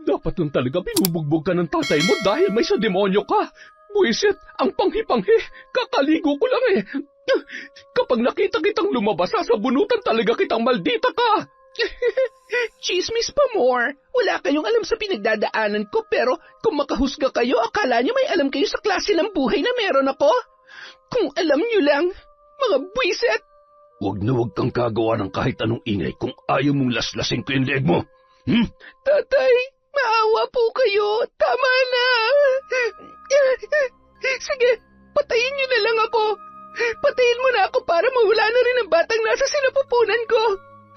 Dapat lang talaga binubugbog ka ng tatay mo dahil may sa demonyo ka. Buisit, ang panghi-panghi. Kakaligo ko lang eh. Kapag nakita kitang lumabas, sasabunutan talaga kitang maldita ka. Chismis pa more. Wala kayong alam sa pinagdadaanan ko pero kung makahusga kayo, akala nyo may alam kayo sa klase ng buhay na meron ako? Kung alam nyo lang, mga buisit. Huwag na huwag kang kagawa ng kahit anong ingay kung ayaw mong laslasin ko yung leeg mo. Tatay, maawa po kayo. Tama na. Sige, patayin nyo na lang ako. Patayin mo na ako para mawala na rin ang batang nasa sinapupunan ko.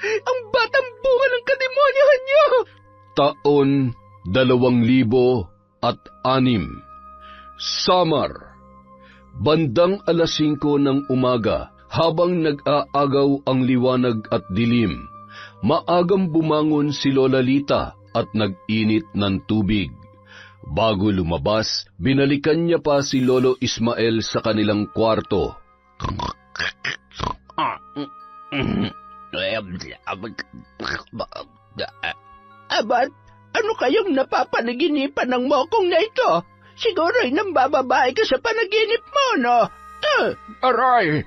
Ang batang bunga ng kademonyohan nyo. Taon 2006. Samar. Bandang 5:00 ng umaga, habang nag-aagaw ang liwanag at dilim, maagang bumangon si Lola Lita at nag-init ng tubig. Bago lumabas, binalikan niya pa si Lolo Ismael sa kanilang kwarto. Abat, ano kayong napapanaginipan ng mokong na ito? Siguro'y nambababae ka sa panaginip mo, no? Aray!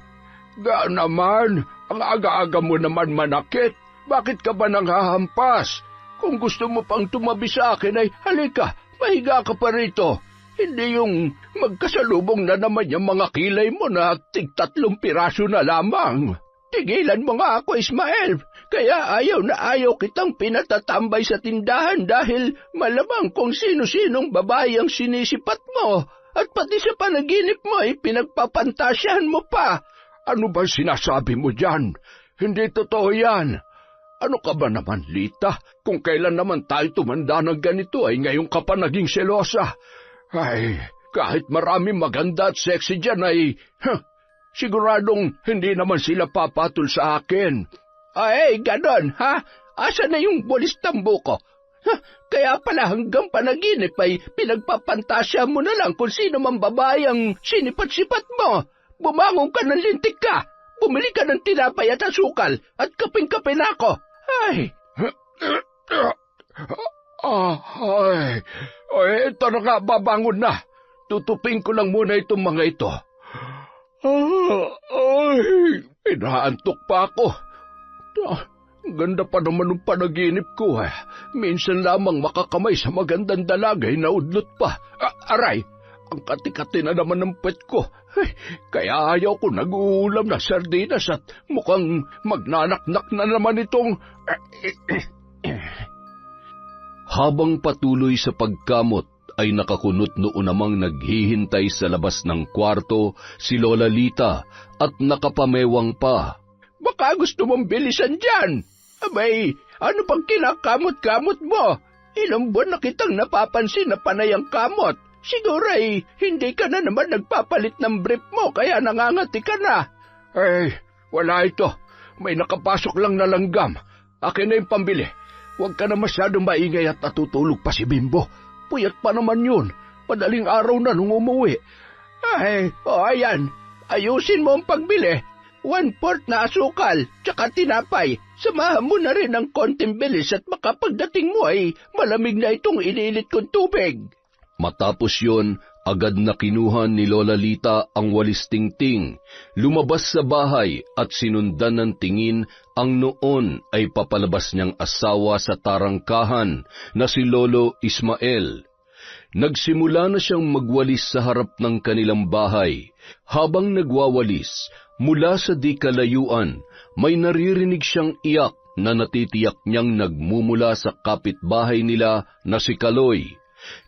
Gaan naman, ang aga-aga mo naman manakit. Bakit ka ba nanghahampas? Kung gusto mo pang tumabi sa akin ay halika, mahiga ka pa rito. Hindi yung magkasalubong na naman yung mga kilay mo na tig-3 piraso na lamang. Tigilan mo nga ako, Ismael. Kaya ayaw na ayaw kitang pinatatambay sa tindahan dahil malamang kung sino-sinong babae ang sinisipat mo. At pati sa panaginip mo ay pinagpapantasyahan mo pa. Ano ba sinasabi mo dyan? Hindi totoo yan. Ano ka ba naman, Lita? Kung kailan naman tayo tumanda ng ganito ay ngayon ka pa naging selosa. Ay, kahit marami maganda at sexy dyan ay... siguradong hindi naman sila papatol sa akin. Ay, ganon, ha? Asa na yung bulis tambo ko? Kaya pala hanggang panaginip ay pinagpapantasya mo na lang kung sino man babae ang sinipat-sipat mo. Bumangon ka ng lintik ka. Bumili ka ng tinapay at asukal at kaping-kape na ako. Ay! Ay, ito na nga, babangon na. Tutupin ko lang muna itong mga ito. Ay, inaantok pa ako. Ganda pa naman ng panaginip ko. Minsan lamang makakamay sa magandang dalagay na udlot pa. Aray, ang kati-kati na naman ng pet ko. Kaya ayaw ko nag-uulam na sardinas at mukhang magnanaknak na naman itong... Habang patuloy sa pagkamot, ay nakakunot noon namang naghihintay sa labas ng kwarto si Lola Lita at nakapamewang pa. Baka gusto mong bilisan dyan. Abay, ano pang kinakamot-kamot mo? Ilang buwan na kitang napapansin na panay ang kamot. Siguro ay hindi ka na naman nagpapalit ng brief mo kaya nangangati ka na. Ay, wala ito. May nakapasok lang na langgam. Akin na yung pambili. Huwag ka na masyadong maingay at natutulog pa si Bimbo. Puyat pa naman yun. Madaling araw na nung umuwi. Ay, ayan. Ayusin mo ang pagbili. 1/4 na asukal, tsaka tinapay. Samahan mo na rin ng konting bilis at makapagdating mo ay malamig na itong inilit kong tubig. Matapos yun, agad na kinuha ni Lola Lita ang walis tingting, lumabas sa bahay at sinundan ng tingin ang noon ay papalabas niyang asawa sa tarangkahan na si Lolo Ismael. Nagsimula na siyang magwalis sa harap ng kanilang bahay. Habang nagwawalis, mula sa di kalayuan, may naririnig siyang iyak na natitiyak niyang nagmumula sa kapitbahay nila na si Kaloy.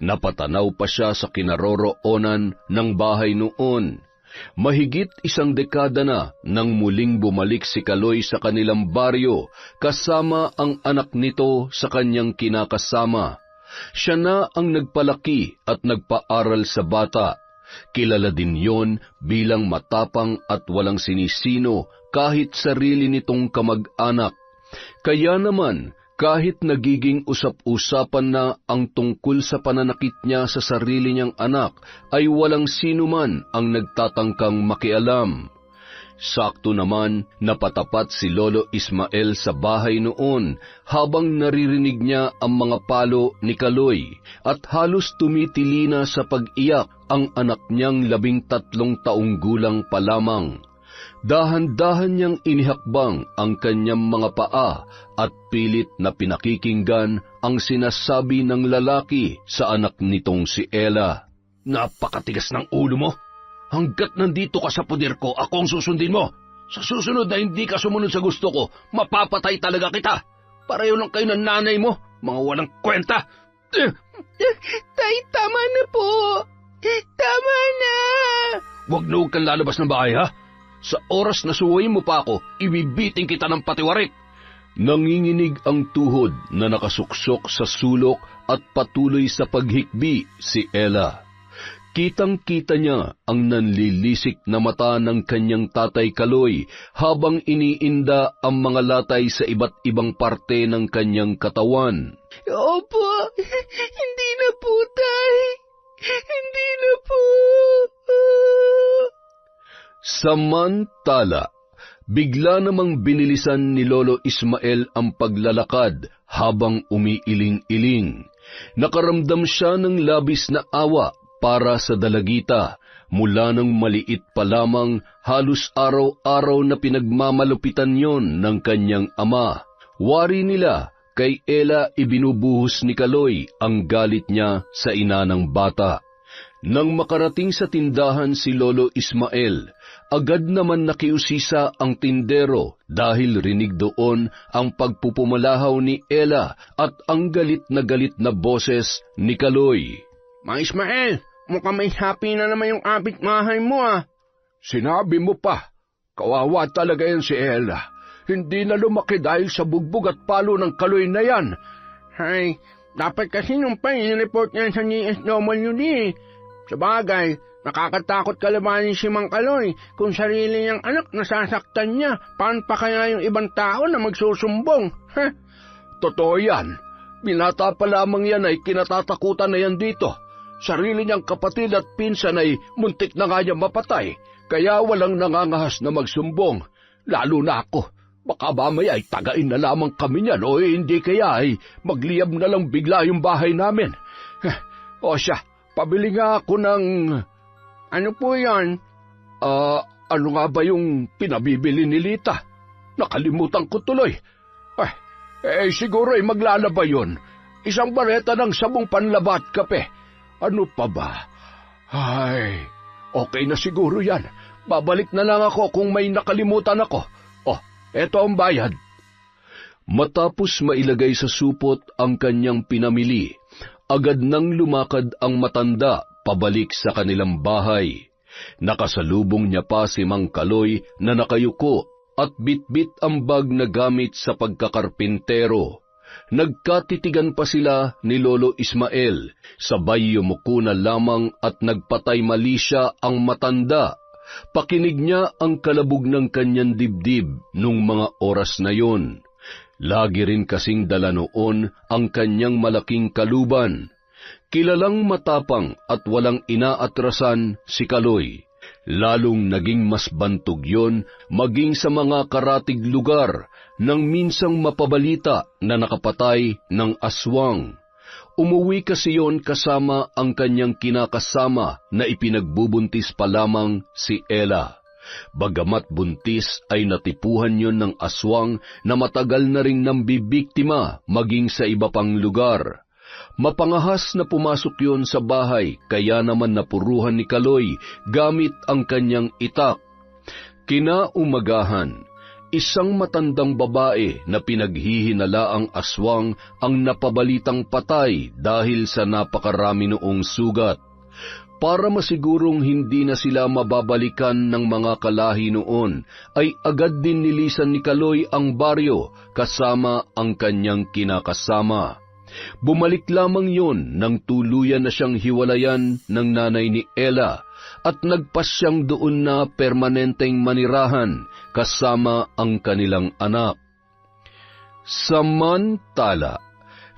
Napatanaw pa siya sa kinaroroonan ng bahay noon. Mahigit 1 dekada na nang muling bumalik si Kaloy sa kanilang baryo kasama ang anak nito sa kanyang kinakasama. Siya na ang nagpalaki at nagpaaral sa bata. Kilala din yon bilang matapang at walang sinisino kahit sarili nitong kamag-anak. Kaya naman, kahit nagiging usap-usapan na ang tungkol sa pananakit niya sa sarili niyang anak, ay walang sino man ang nagtatangkang makialam. Sakto naman napatapat si Lolo Ismael sa bahay noon habang naririnig niya ang mga palo ni Kaloy at halos tumitili na sa pag-iyak ang anak niyang 13 taong gulang pa lamang. Dahan-dahan niyang inihakbang ang kanyang mga paa at pilit na pinakikinggan ang sinasabi ng lalaki sa anak nitong si Ella. Napakatigas ng ulo mo. Hanggat nandito ka sa poder ko, ako ang susundin mo. Sa susunod na hindi ka sumunod sa gusto ko, mapapatay talaga kita. Pareho lang kayo ng nanay mo, mga walang kwenta. Tay, tama na po. Tama na. Huwag na huwag kang lalabas ng bahay, ha? Sa oras na suwayin mo pa ako, ibibiting kita ng patiwarik. Nanginginig ang tuhod na nakasuksok sa sulok at patuloy sa paghikbi si Ella. Kitang-kita niya ang nanlilisik na mata ng kanyang tatay Kaloy habang iniinda ang mga latay sa iba't ibang parte ng kanyang katawan. Opo, hindi na po, tay. Hindi na po. Samantala, bigla namang binilisan ni Lolo Ismael ang paglalakad habang umiiling-iling. Nakaramdam siya ng labis na awa para sa dalagita mula nang maliit pa lamang, halos araw-araw na pinagmamalupitan yon ng kanyang ama. Wari nila, kay Ella ibinubuhos ni Kaloy ang galit niya sa ina ng bata. Nang makarating sa tindahan si Lolo Ismael, agad naman nakiusisa ang tindero dahil rinig doon ang pagpupumalahaw ni Ella at ang galit na boses ni Kaloy. Ma Ismael, mukhang may happy na naman yung kapitbahay mo, ah. Sinabi mo pa, kawawa talaga yan si Ella. Hindi na lumaki dahil sa bugbog at palo ng Kaloy na yan. Ay, dapat kasi nung pa i-report niya sa DSWD. Sa bagay, nakakatakot kalabanin si Mang Kaloy kung sarili niyang anak nasasaktan niya. Paano pa kaya yung ibang tao na magsusumbong? Totoo yan. Binata pa lamang yan ay kinatatakutan na yan dito. Sarili niyang kapatid at pinsan ay muntik na nga niya mapatay, kaya walang nangangahas na magsumbong. Lalo na ako. Baka mamaya ay tagain na lamang kami niyan o hindi kaya ay magliyab na lang bigla yung bahay namin. O siya, pabili nga ako ng... Ano po yan? Ano nga ba yung pinabibili ni Lita? Nakalimutan ko tuloy. Siguro ay maglalaba yun. Isang bareta ng sabong panlaba at kape. Ano pa ba? Ay, okay na siguro yan. Babalik na lang ako kung may nakalimutan ako. Eto ang bayad. Matapos mailagay sa supot ang kanyang pinamili, agad nang lumakad ang matanda pabalik sa kanilang bahay. Nakasalubong niya pa si Mang Kaloy na nakayuko at bitbit ang bag na gamit sa pagkakarpintero. Nagkatitigan pa sila ni Lolo Ismael, sabay yumuko na lamang at nagpatay mali siya ang matanda. Pakinig niya ang kalabog ng kanyang dibdib nung mga oras na yon. Lagi rin kasing dala noon ang kanyang malaking kaluban. Kilalang matapang at walang inaatrasan si Kaloy. Lalong naging mas bantog yon maging sa mga karatig lugar nang minsang mapabalita na nakapatay ng aswang. Umuwi kasi yon kasama ang kanyang kinakasama na ipinagbubuntis pa lamang si Ella. Bagamat buntis ay natipuhan yon ng aswang na matagal na ring nambibiktima maging sa iba pang lugar. Mapangahas na pumasok yon sa bahay kaya naman napuruhan ni Kaloy gamit ang kanyang itak. Kinaumagahan, isang matandang babae na pinaghihinalaang aswang ang napabalitang patay dahil sa napakarami noong sugat. Para masigurong hindi na sila mababalikan ng mga kalahi noon, ay agad din nilisan ni Kaloy ang baryo kasama ang kanyang kinakasama. Bumalik lamang yon nang tuluyan na siyang hiwalayan ng nanay ni Ella at nagpasyang doon na permanenteng manirahan kasama ang kanilang anak. Samantala,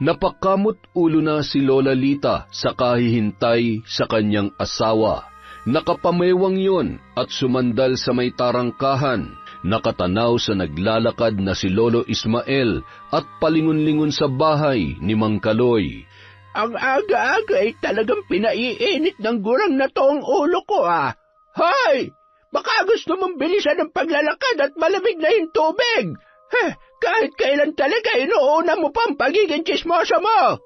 napakamot ulo na si Lola Lita sa kahihintay sa kanyang asawa. Nakapamewang yun at sumandal sa may tarangkahan, nakatanaw sa naglalakad na si Lolo Ismael at palingon-lingon sa bahay ni Mang Kaloy. Ang aga-aga ay talagang pinaiinit ng gurang na to ang ulo ko, ah. Hoy! Baka gusto mong bilisan ng paglalakad at malamig na yung tubig. Kahit kailan talaga inuuna mo pa ang pagiging tsismoso mo.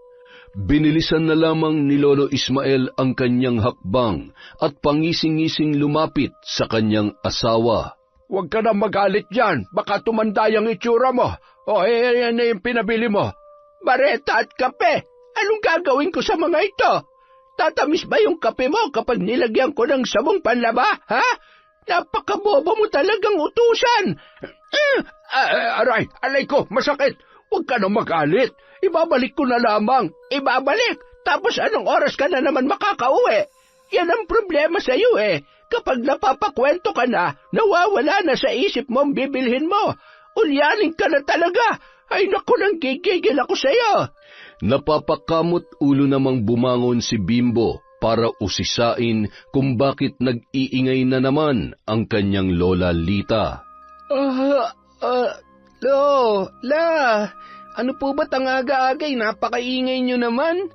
Binilisan na lamang ni Lolo Ismael ang kanyang hakbang at pangising-ising lumapit sa kanyang asawa. Huwag ka na magalit dyan, baka tumanda yung itsura mo. Yan na yung pinabili mo. Bareta at kape, anong gagawin ko sa mga ito? Tatamis ba yung kape mo kapag nilagyan ko ng sabong panlaba, ha? Napakabobo mo talagang utusan. Aray ko, masakit. Huwag ka na magalit. Ibabalik ko na lamang. Ibabalik. Tapos anong oras ka na naman makakauwi? Yan ang problema sa iyo eh. Kapag napapakwento ka na, nawawala na sa isip mo ang bibilhin mo. Ulyanin ka na talaga. Ay naku, nang gigigil ako sa iyo. Napapakamot ulo namang bumangon si Bimbo para usisain kung bakit nag-iingay na naman ang kanyang Lola Lita. Lola, ano po ba't ang aga-agay? Napakaingay nyo naman.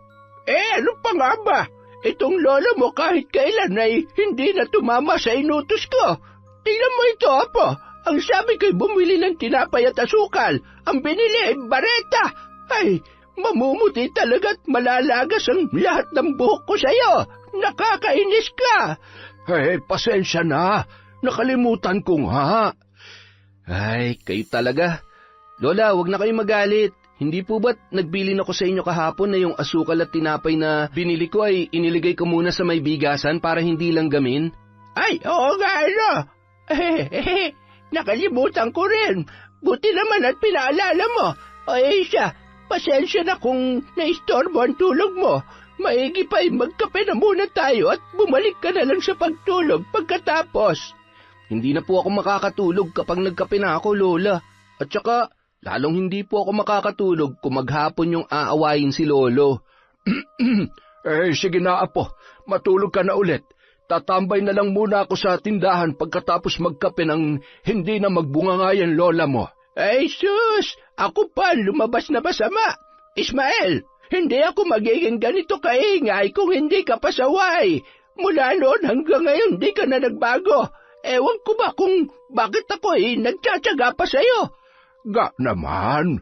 Ano pa nga ba? Itong lola mo kahit kailan ay hindi na tumama sa inutos ko. Tingnan mo ito, Apo. Ang sabi ko'y bumili ng tinapay at asukal. Ang binili ay bareta. Ay, mamumuti talaga't malalagas ang lahat ng buhok ko sa'yo. Nakakainis ka. Pasensya na. Nakalimutan ko nga. Ay, kayo talaga. Lola, wag na kayong magalit. Hindi po ba't nagbilin ako sa inyo kahapon na yung asukal at tinapay na binili ko ay iniligay ko muna sa may bigasan para hindi lang gamin? Ay, oo nga, ano. Nakalimutan ko rin. Buti naman at pinaalala mo. Siya, pasensya na kung naistorbo ang tulog mo. Maigi pa magkape na muna tayo at bumalik ka na lang sa pagtulog pagkatapos. Hindi na po ako makakatulog kapag nagkape na ako, Lola. At saka, lalong hindi po ako makakatulog kung maghapon yung aawayin si Lolo. Sige na, Apo. Matulog ka na ulit. Tatambay na lang muna ako sa tindahan pagkatapos magkape ng hindi na magbungangayan lola mo. Sus! Ako pa lumabas na masama. Ismael, hindi ako magiging ganito kaingay kung hindi ka pasaway. Mula noon hanggang ngayon di ka na nagbago. Ewan ko ba kung bakit ako nagtsatsaga pa sa'yo. Ga naman,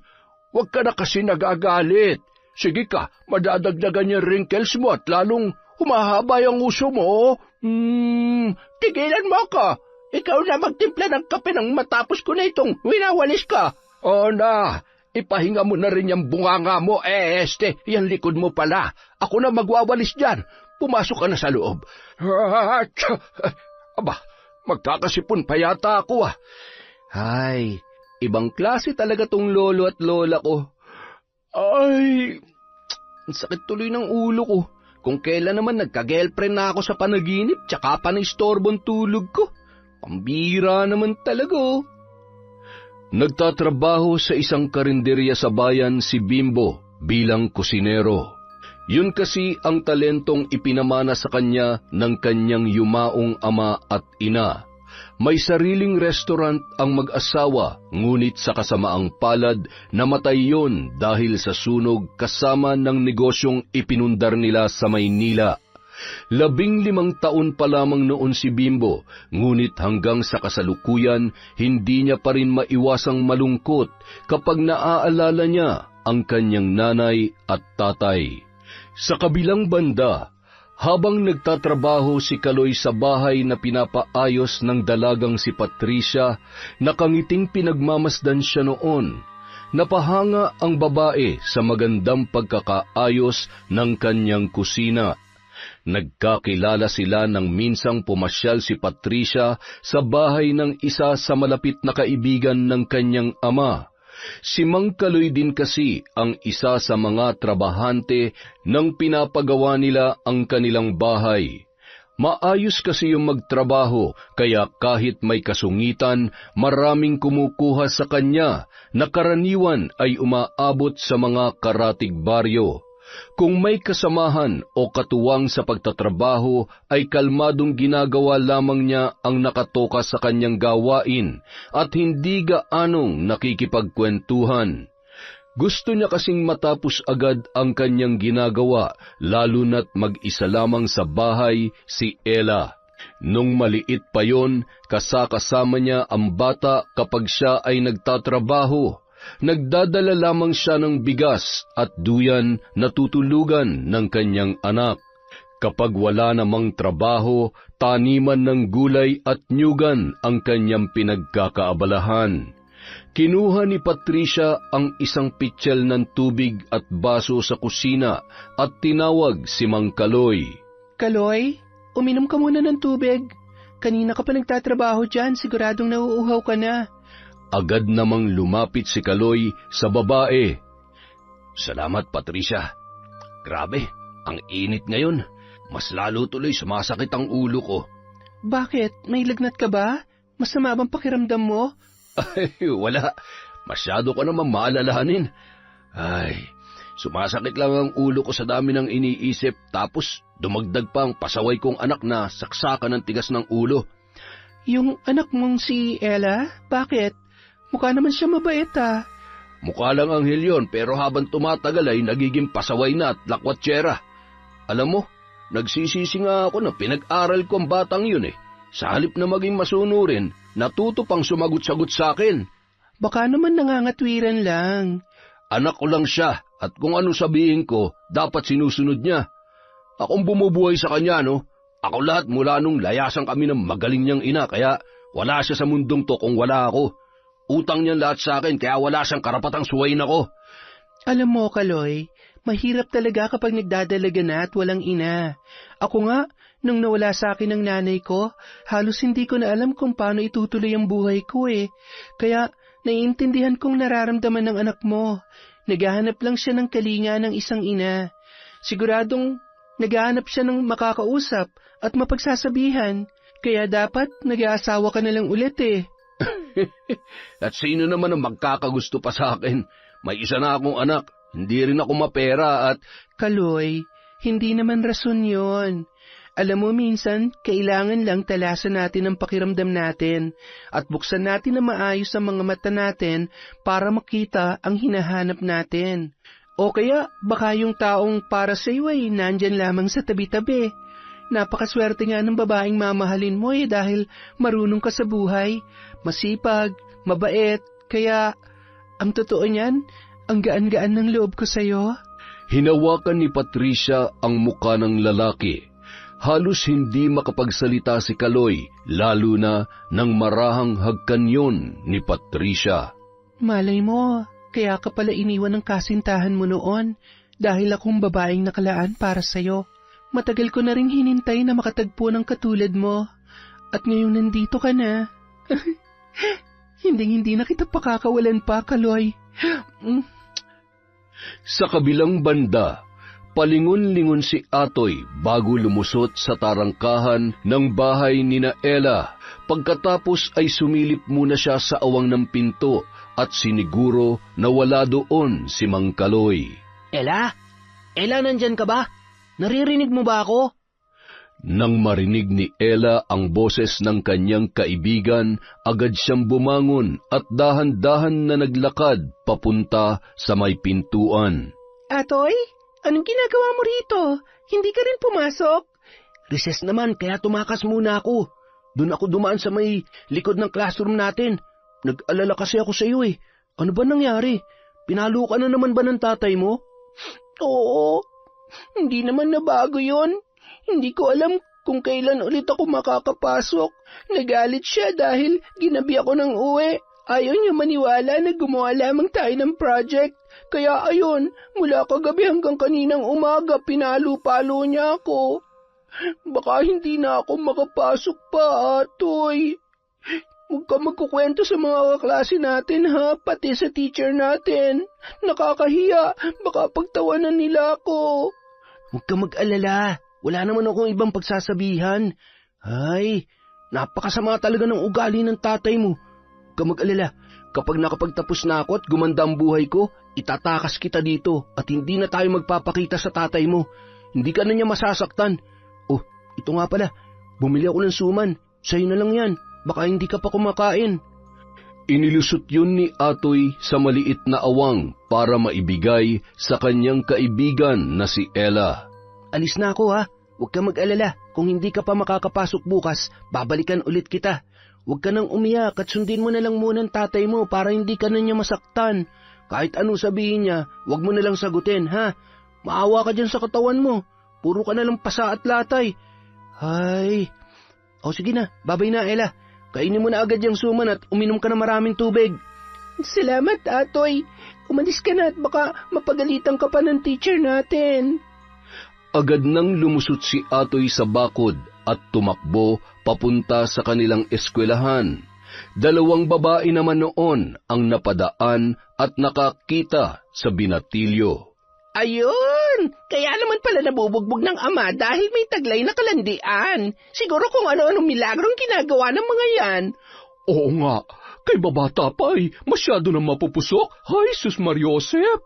huwag ka na kasi nagagalit. Sige ka, madadagdagan yung wrinkles mo at lalong humahaba yung uso mo. Tigilan mo ako. Ikaw na magtimpla ng kape nang matapos ko na itong winawalis ka. Na, ipahinga mo na rin yung bunganga mo. Yan likod mo pala. Ako na magwawalis dyan. Pumasok ka na sa loob. Aba, magkakasipon pa yata ako. Ay, ibang klase talaga tong lolo at lola ko. Ay, ang sakit tuloy ng ulo ko. Kung kailan naman nagka-girlfriend na ako sa panaginip, tsaka pa na-istorbong tulog ko. Pambira naman talaga. Nagtatrabaho sa isang karinderya sa bayan si Bimbo bilang kusinero. Yun kasi ang talentong ipinamana sa kanya ng kanyang yumaong ama at ina. May sariling restaurant ang mag-asawa, ngunit sa kasamaang palad, namatay yon dahil sa sunog kasama ng negosyong ipinundar nila sa Maynila. 15 taon pa lamang noon si Bimbo, ngunit hanggang sa kasalukuyan, hindi niya pa rin maiwasang malungkot kapag naaalala niya ang kanyang nanay at tatay. Sa kabilang banda, habang nagtatrabaho si Kaloy sa bahay na pinapaayos ng dalagang si Patricia, nakangiting pinagmamasdan siya noon. Napahanga ang babae sa magandang pagkakaayos ng kanyang kusina. Nagkakilala sila nang minsang pumasyal si Patricia sa bahay ng isa sa malapit na kaibigan ng kanyang ama. Si Mang Kaloy din kasi ang isa sa mga trabahante nang pinapagawa nila ang kanilang bahay. Maayos kasi yung magtrabaho, kaya kahit may kasungitan, maraming kumukuha sa kanya na karaniwan ay umaabot sa mga karatig baryo. Kung may kasamahan o katuwang sa pagtatrabaho, ay kalmadong ginagawa lamang niya ang nakatoka sa kanyang gawain at hindi gaanong nakikipagkwentuhan. Gusto niya kasing matapos agad ang kanyang ginagawa, lalo na't mag-isa lamang sa bahay si Ella. Nung maliit pa yon, kasama niya ang bata kapag siya ay nagtatrabaho. Nagdadala lamang siya ng bigas at duyan na tutulugan ng kanyang anak. Kapag wala namang trabaho, taniman ng gulay at nyugan ang kanyang pinagkakaabalahan. Kinuha ni Patricia ang isang pitsil ng tubig at baso sa kusina at tinawag si Mang Kaloy. Kaloy, uminom ka muna ng tubig. Kanina ka pa nagtatrabaho dyan, siguradong nauuhaw ka na. Agad namang lumapit si Kaloy sa babae. Salamat, Patricia. Grabe, ang init ngayon. Mas lalo tuloy sumasakit ang ulo ko. Bakit? May lagnat ka ba? Masama bang pakiramdam mo? Ay, wala. Masyado ko naman maalalahanin. Ay, sumasakit lang ang ulo ko sa dami ng iniisip, tapos dumagdag pa ang pasaway kong anak na saksakan ng tigas ng ulo. Yung anak mong si Ella? Bakit? Mukha naman siya mabait ah. Mukha lang anghel yun, pero habang tumatagal ay nagiging pasaway na at lakwatsyera. Alam mo, nagsisisi nga ako na pinag-aral ko ang batang yun eh. Sa halip na maging masunurin, natuto pang sumagot-sagot sa akin. Baka naman nangangatwiran lang. Anak ko lang siya, at kung ano sabihin ko, dapat sinusunod niya. Akong bumubuhay sa kanya, no? Ako lahat mula nung layasan kami ng magaling niyang ina, kaya wala siya sa mundong to kung wala ako. Utang niya lahat sa akin, kaya wala siyang karapatang suwayin ako. Alam mo, Kaloy, mahirap talaga kapag nagdadalaga na at walang ina. Ako nga, nung nawala sa akin ang nanay ko, halos hindi ko na alam kung paano itutuloy ang buhay ko eh. Kaya naiintindihan kong nararamdaman ng anak mo. Naghahanap lang siya ng kalinga ng isang ina. Siguradong naghahanap siya ng makakausap at mapagsasabihan. Kaya dapat nag-aasawa ka na lang ulit eh. At sino naman ang magkakagusto pa sa akin? May isa na akong anak, hindi rin ako mapera at... Kaloy, hindi naman rason yon. Alam mo minsan, kailangan lang talasan natin ang pakiramdam natin at buksan natin na maayos ang mga mata natin para makita ang hinahanap natin. O kaya baka yung taong para sa iyo ay nandyan lamang sa tabi-tabi. Napakaswerte nga ng babaeng mamahalin mo eh dahil marunong ka sa buhay, masipag, mabait, kaya ang totoo niyan, ang gaan-gaan ng loob ko sa'yo. Hinawakan ni Patricia ang muka ng lalaki. Halos hindi makapagsalita si Kaloy, lalo na nang marahang hagkanyon ni Patricia. Malay mo, kaya ka pala iniwan ng kasintahan mo noon dahil akong babaeng nakalaan para sa'yo. Matagal ko na ring hinintay na makatagpo ng katulad mo. At ngayon nandito ka na. Hindi na kita pakakawalan pa, Kaloy. Sa kabilang banda, palingon-lingon si Atoy bago lumusot sa tarangkahan ng bahay ni Ella. Pagkatapos ay sumilip muna siya sa awang ng pinto at siniguro na wala doon si Mang Kaloy. Ella? Ella, nandyan ka ba? Naririnig mo ba ako? Nang marinig ni Ella ang boses ng kanyang kaibigan, agad siyang bumangon at dahan-dahan na naglakad papunta sa may pintuan. Atoy, anong ginagawa mo rito? Hindi ka rin pumasok? Recess naman, kaya tumakas muna ako. Doon ako dumaan sa may likod ng classroom natin. Nag-alala kasi ako sa iyo eh. Ano ba nangyari? Pinalo ka na naman ba ng tatay mo? Oo. Hindi naman nabago yon. Hindi ko alam kung kailan ulit ako makakapasok. Nagalit siya dahil ginabi ako ng uwi. Ayaw niya maniwala na gumawa lamang tayo ng project. Kaya ayun, mula kagabi hanggang kaninang umaga, pinalo-palo niya ako. Baka hindi na ako makapasok pa, Atoy. Huwag ka magkukwento sa mga kaklase natin, ha? Pati sa teacher natin. Nakakahiya. Baka pagtawanan nila ako. Huwag ka mag-alala. Wala naman akong ibang pagsasabihan. Ay, napakasama talaga ng ugali ng tatay mo. Huwag ka mag-alala. Kapag nakapagtapos na ako at gumanda ang buhay ko, itatakas kita dito at hindi na tayo magpapakita sa tatay mo. Hindi ka na niya masasaktan. Oh, ito nga pala, bumili ako ng suman. Sa'yo na lang yan, baka hindi ka pa kumakain. Inilusot yun ni Atoy sa maliit na awang para maibigay sa kanyang kaibigan na si Ella. Alis na ako ha, huwag ka mag-alala. Kung hindi ka pa makakapasok bukas, babalikan ulit kita. Huwag ka nang umiyak at sundin mo na lang muna ang tatay mo para hindi ka na niya masaktan. Kahit anong sabihin niya, huwag mo na lang sagutin, ha? Maawa ka dyan sa katawan mo. Puro ka na lang pasa at latay. Ay. O sige na, babay na, Ella. Kainin mo na agad yung suman at uminom ka na maraming tubig. Salamat, Atoy. Umalis ka na at baka mapagalitan ka pa ng teacher natin. Agad nang lumusot si Atoy sa bakod at tumakbo papunta sa kanilang eskwelahan. 2 babae naman noon ang napadaan at nakakita sa binatilyo. Ayun! Kaya naman pala nabubugbog ng ama dahil may taglay na kalandian. Siguro kung ano-anong milagrong ginagawa ng mga yan. Oo nga, kay babata pa ay masyado na mapupusok. Hay, Sus Mariosep!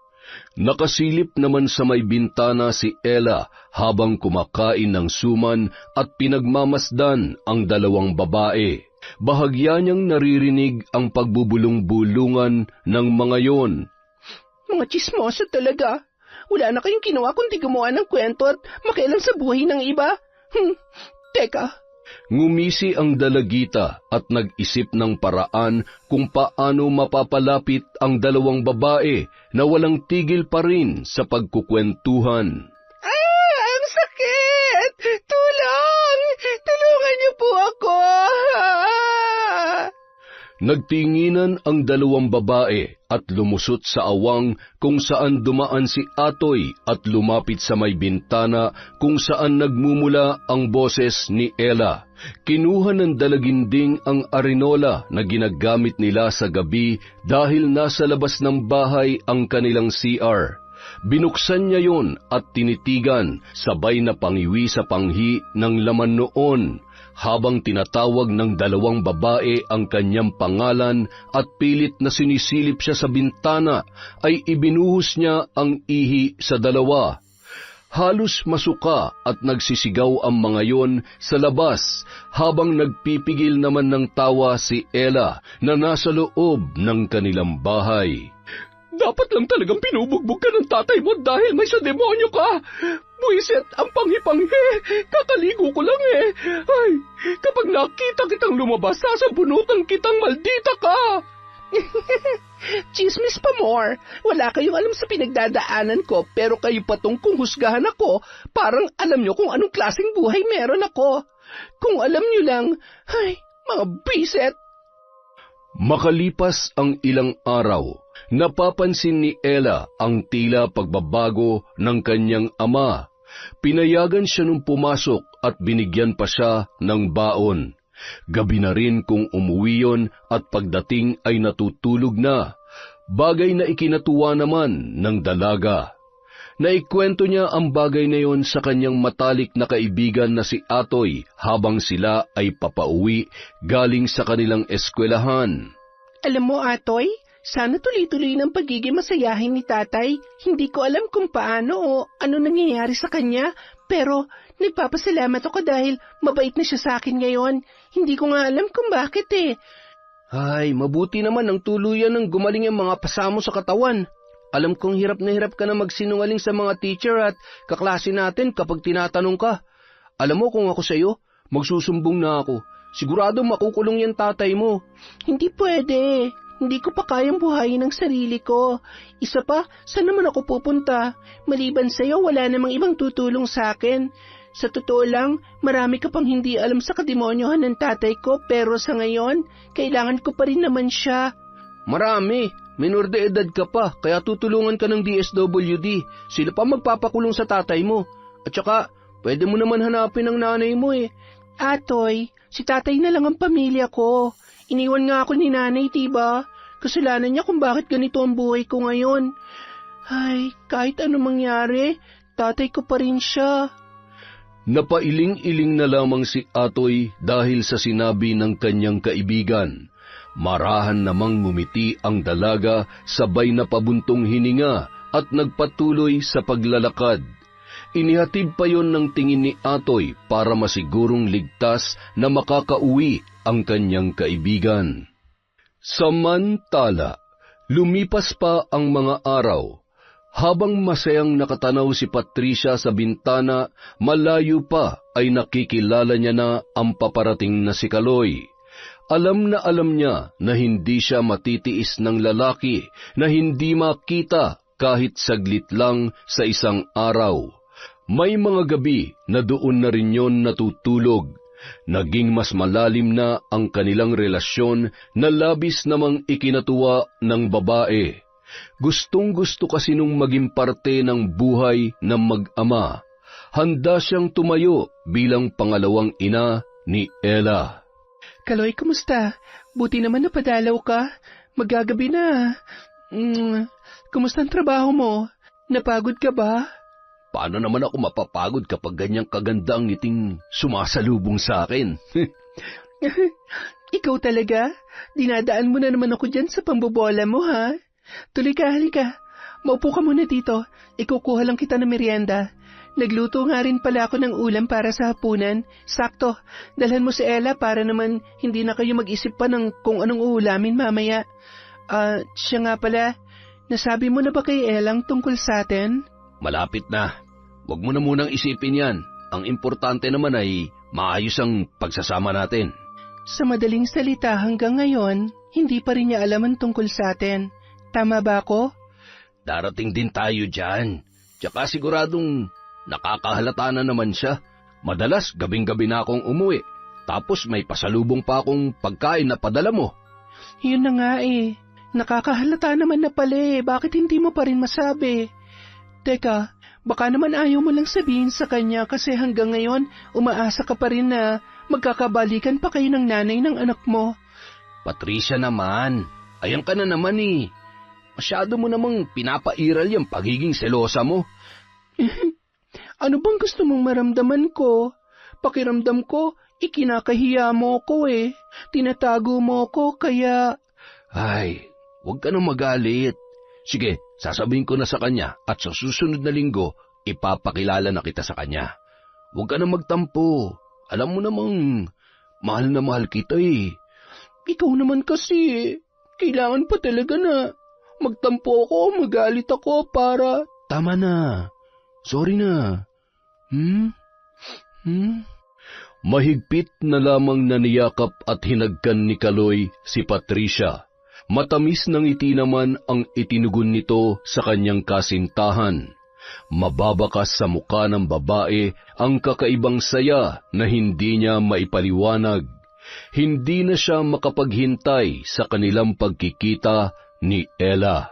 Nakasilip naman sa may bintana si Ella habang kumakain ng suman at pinagmamasdan ang 2 babae. Bahagya niyang naririnig ang pagbubulong-bulungan ng mga yon. Mga tsismoso talaga. Wala na kayong ginawa kundi gumawa ng kwento at makialam sa buhay ng iba. Teka. Ngumisi ang dalagita at nag-isip ng paraan kung paano mapapalapit ang 2 babae na walang tigil pa rin sa pagkukwentuhan. Ang sakit! Tulong! Tulungan niyo po ako! Nagtinginan ang 2 babae at lumusot sa awang kung saan dumaan si Atoy at lumapit sa may bintana kung saan nagmumula ang boses ni Ella. Kinuha ng dalaginding ang arenola na ginagamit nila sa gabi dahil nasa labas ng bahay ang kanilang CR. Binuksan niya yon at tinitigan sabay na pangiwi sa panghi ng laman noon. Habang tinatawag ng 2 babae ang kanyang pangalan at pilit na sinisilip siya sa bintana, ay ibinuhos niya ang ihi sa 2. Halos masuka at nagsisigaw ang mga yon sa labas habang nagpipigil naman ng tawa si Ella na nasa loob ng kanilang bahay. Dapat lang talagang pinubugbog ka ng tatay mo dahil may sa demonyo ka. Buisit ang panghi-panghi. Kakaligo ko lang eh. Ay, kapag nakita kitang lumabas, sasabunutan kitang maldita ka. Chismis pa more. Wala kayong alam sa pinagdadaanan ko pero kayo patong kung husgahan ako. Parang alam nyo kung anong klaseng buhay meron ako. Kung alam nyo lang, ay, mga biset. Makalipas ang ilang araw, napapansin ni Ella ang tila pagbabago ng kanyang ama. Pinayagan siya nung pumasok at binigyan pa siya ng baon. Gabi na rin kung umuwi yon at pagdating ay natutulog na, bagay na ikinatuwa naman ng dalaga. Naikwento niya ang bagay na yon sa kanyang matalik na kaibigan na si Atoy habang sila ay papauwi galing sa kanilang eskwelahan. Alam mo, Atoy, sana tuloy-tuloy ng pagiging masayahin ni tatay. Hindi ko alam kung paano o ano nangyayari sa kanya, pero nagpapasalamat ako dahil mabait na siya sa akin ngayon. Hindi ko nga alam kung bakit eh. Ay, mabuti naman ang tuluyan ng gumaling ang mga pasamo sa katawan. Alam kong hirap na hirap ka na magsinungaling sa mga teacher at kaklase natin kapag tinatanong ka. Alam mo kung ako sa'yo, magsusumbong na ako. Sigurado makukulong yan tatay mo. Hindi pwede. Hindi ko pa kayang buhayin ang sarili ko. Isa pa, saan naman ako pupunta? Maliban sa'yo, wala namang ibang tutulong sa akin. Sa totoo lang, marami ka pang hindi alam sa kademonyohan ng tatay ko, pero sa ngayon, kailangan ko pa rin naman siya. Marami. Minor de edad ka pa, kaya tutulungan ka ng DSWD. Sila pa magpapakulong sa tatay mo. At saka, pwede mo naman hanapin ang nanay mo eh. Atoy, si tatay na lang ang pamilya ko. Iniwan nga ako ni nanay, diba? Kasalanan niya kung bakit ganito ang buhay ko ngayon. Ay, kahit ano mangyari, tatay ko pa rin siya. Napailing-iling na lamang si Atoy dahil sa sinabi ng kanyang kaibigan. Marahan namang ngumiti ang dalaga, sabay na pabuntong hininga at nagpatuloy sa paglalakad. Inihatid pa yon ng tingin ni Atoy para masigurong ligtas na makakauwi ang kanyang kaibigan. Samantala, lumipas pa ang mga araw. Habang masayang nakatanaw si Patricia sa bintana, malayo pa ay nakikilala niya na ang paparating na si Kaloy. Alam niya na hindi siya matitiis ng lalaki na hindi makita kahit saglit lang sa isang araw. May mga gabi na doon na rin yon natutulog. Naging mas malalim na ang kanilang relasyon na labis namang ikinatuwa ng babae. Gustong-gusto kasi nung maging parte ng buhay ng mag-ama. Handa siyang tumayo bilang pangalawang ina ni Ella. Kaloy, kumusta? Buti naman napadalaw ka. Magagabi na. Kumusta ang trabaho mo? Napagod ka ba? Paano naman ako mapapagod kapag ganyang kaganda ang ngiting sumasalubong sa akin? Ikaw talaga? Dinadaan mo na naman ako dyan sa pambobola mo, ha? Tuloy ka, halika. Maupo ka muna dito. Ikukuha lang kita ng merienda. Nagluto nga rin pala ako ng ulam para sa hapunan. Sakto, dalhan mo si Ella para naman hindi na kayo mag-isip pa ng kung anong uulamin mamaya. Siya nga pala, nasabi mo na ba kay Ellang tungkol sa atin? Malapit na. Huwag mo na munang isipin yan. Ang importante naman ay maayos ang pagsasama natin. Sa madaling salita, hanggang ngayon, hindi pa rin niya alam ang tungkol sa atin. Tama ba ako? Darating din tayo dyan. Tsaka siguradong nakakahalata na naman siya. Madalas gabing-gabi na akong umuwi. Tapos may pasalubong pa akong pagkain na padala mo. Yun na nga eh. Nakakahalata naman na pala eh. Bakit hindi mo pa rin masabi? Teka, baka naman ayaw mo lang sabihin sa kanya kasi hanggang ngayon umaasa ka pa rin na magkakabalikan pa kayo ng nanay ng anak mo. Patricia naman, ayan ka na naman eh. Masyado mo namang pinapairal yung pagiging selosa mo. Ano bang gusto mong maramdaman ko? Pakiramdam ko, ikinakahiya mo ko eh. Tinatago mo ko kaya... Ay, huwag ka nang magalit. Sige, sasabihin ko na sa kanya at sa susunod na linggo, ipapakilala na kita sa kanya. Huwag ka nang magtampo. Alam mo namang, mahal na mahal kita eh. Ikaw naman kasi eh. Kailangan pa talaga na magtampo ako, magalit ako para... Tama na. Sorry na. Mahigpit na lamang naniyakap at hinagkan ni Kaloy si Patricia. Matamis ng ngiti naman ang itinugon nito sa kanyang kasintahan. Mababakas sa muka ng babae ang kakaibang saya na hindi niya maipaliwanag. Hindi na siya makapaghintay sa kanilang pagkikita ni Ella.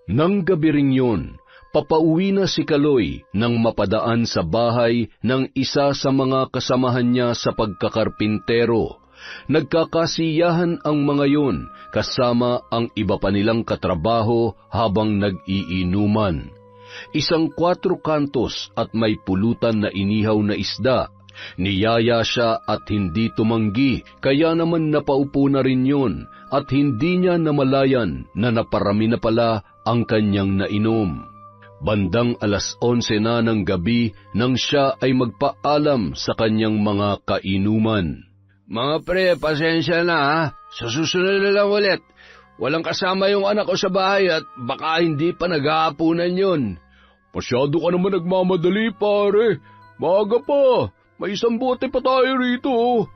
Nang gabi ring yun, papauwi na si Kaloy nang mapadaan sa bahay ng isa sa mga kasamahan niya sa pagkakarpintero. Nagkakasiyahan ang mga yun kasama ang iba pa nilang katrabaho habang nag-iinuman. Isang 4 kantos at may pulutan na inihaw na isda. Niyaya siya at hindi tumanggi, kaya naman napaupo na rin yun at hindi niya namalayan na naparami na pala ang kanyang nainom. Bandang 11:00 na ng gabi nang siya ay magpaalam sa kanyang mga kainuman. Mga pre, pasensya na ha. Sa susunod na lang ulit. Walang kasama yung anak ko sa bahay at baka hindi pa nag-aapunan yun. Masyado ka naman nagmamadali pare. Maaga pa. May isang bote pa tayo rito.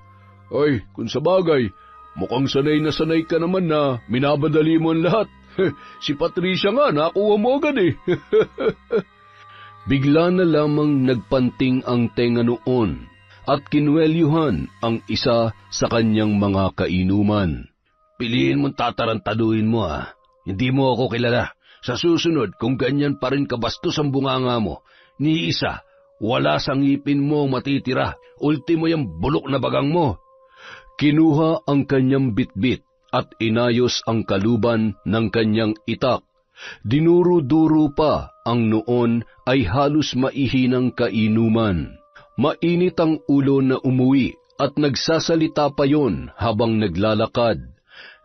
Ay, kung sa bagay, mukhang sanay na sanay ka naman na minabadali mo ang lahat. Si Patricia nga, nakuha mo agad eh. Bigla na lamang nagpanting ang tenga noon at kinuwelyuhan ang isa sa kanyang mga kainuman. Piliin mong tatarantaduhin mo ha. Hindi mo ako kilala. Sa susunod, kung ganyan pa rin kabastos ang bunganga mo, ni isa, wala sa ngipin mo matitira. Ultimo yung bulok na bagang mo. Kinuha ang kanyang bitbit at inayos ang kaluban ng kanyang itak. Dinuro-duro pa ang noon ay halos maihinang kainuman. Mainit ang ulo na umuwi at nagsasalita pa yon habang naglalakad.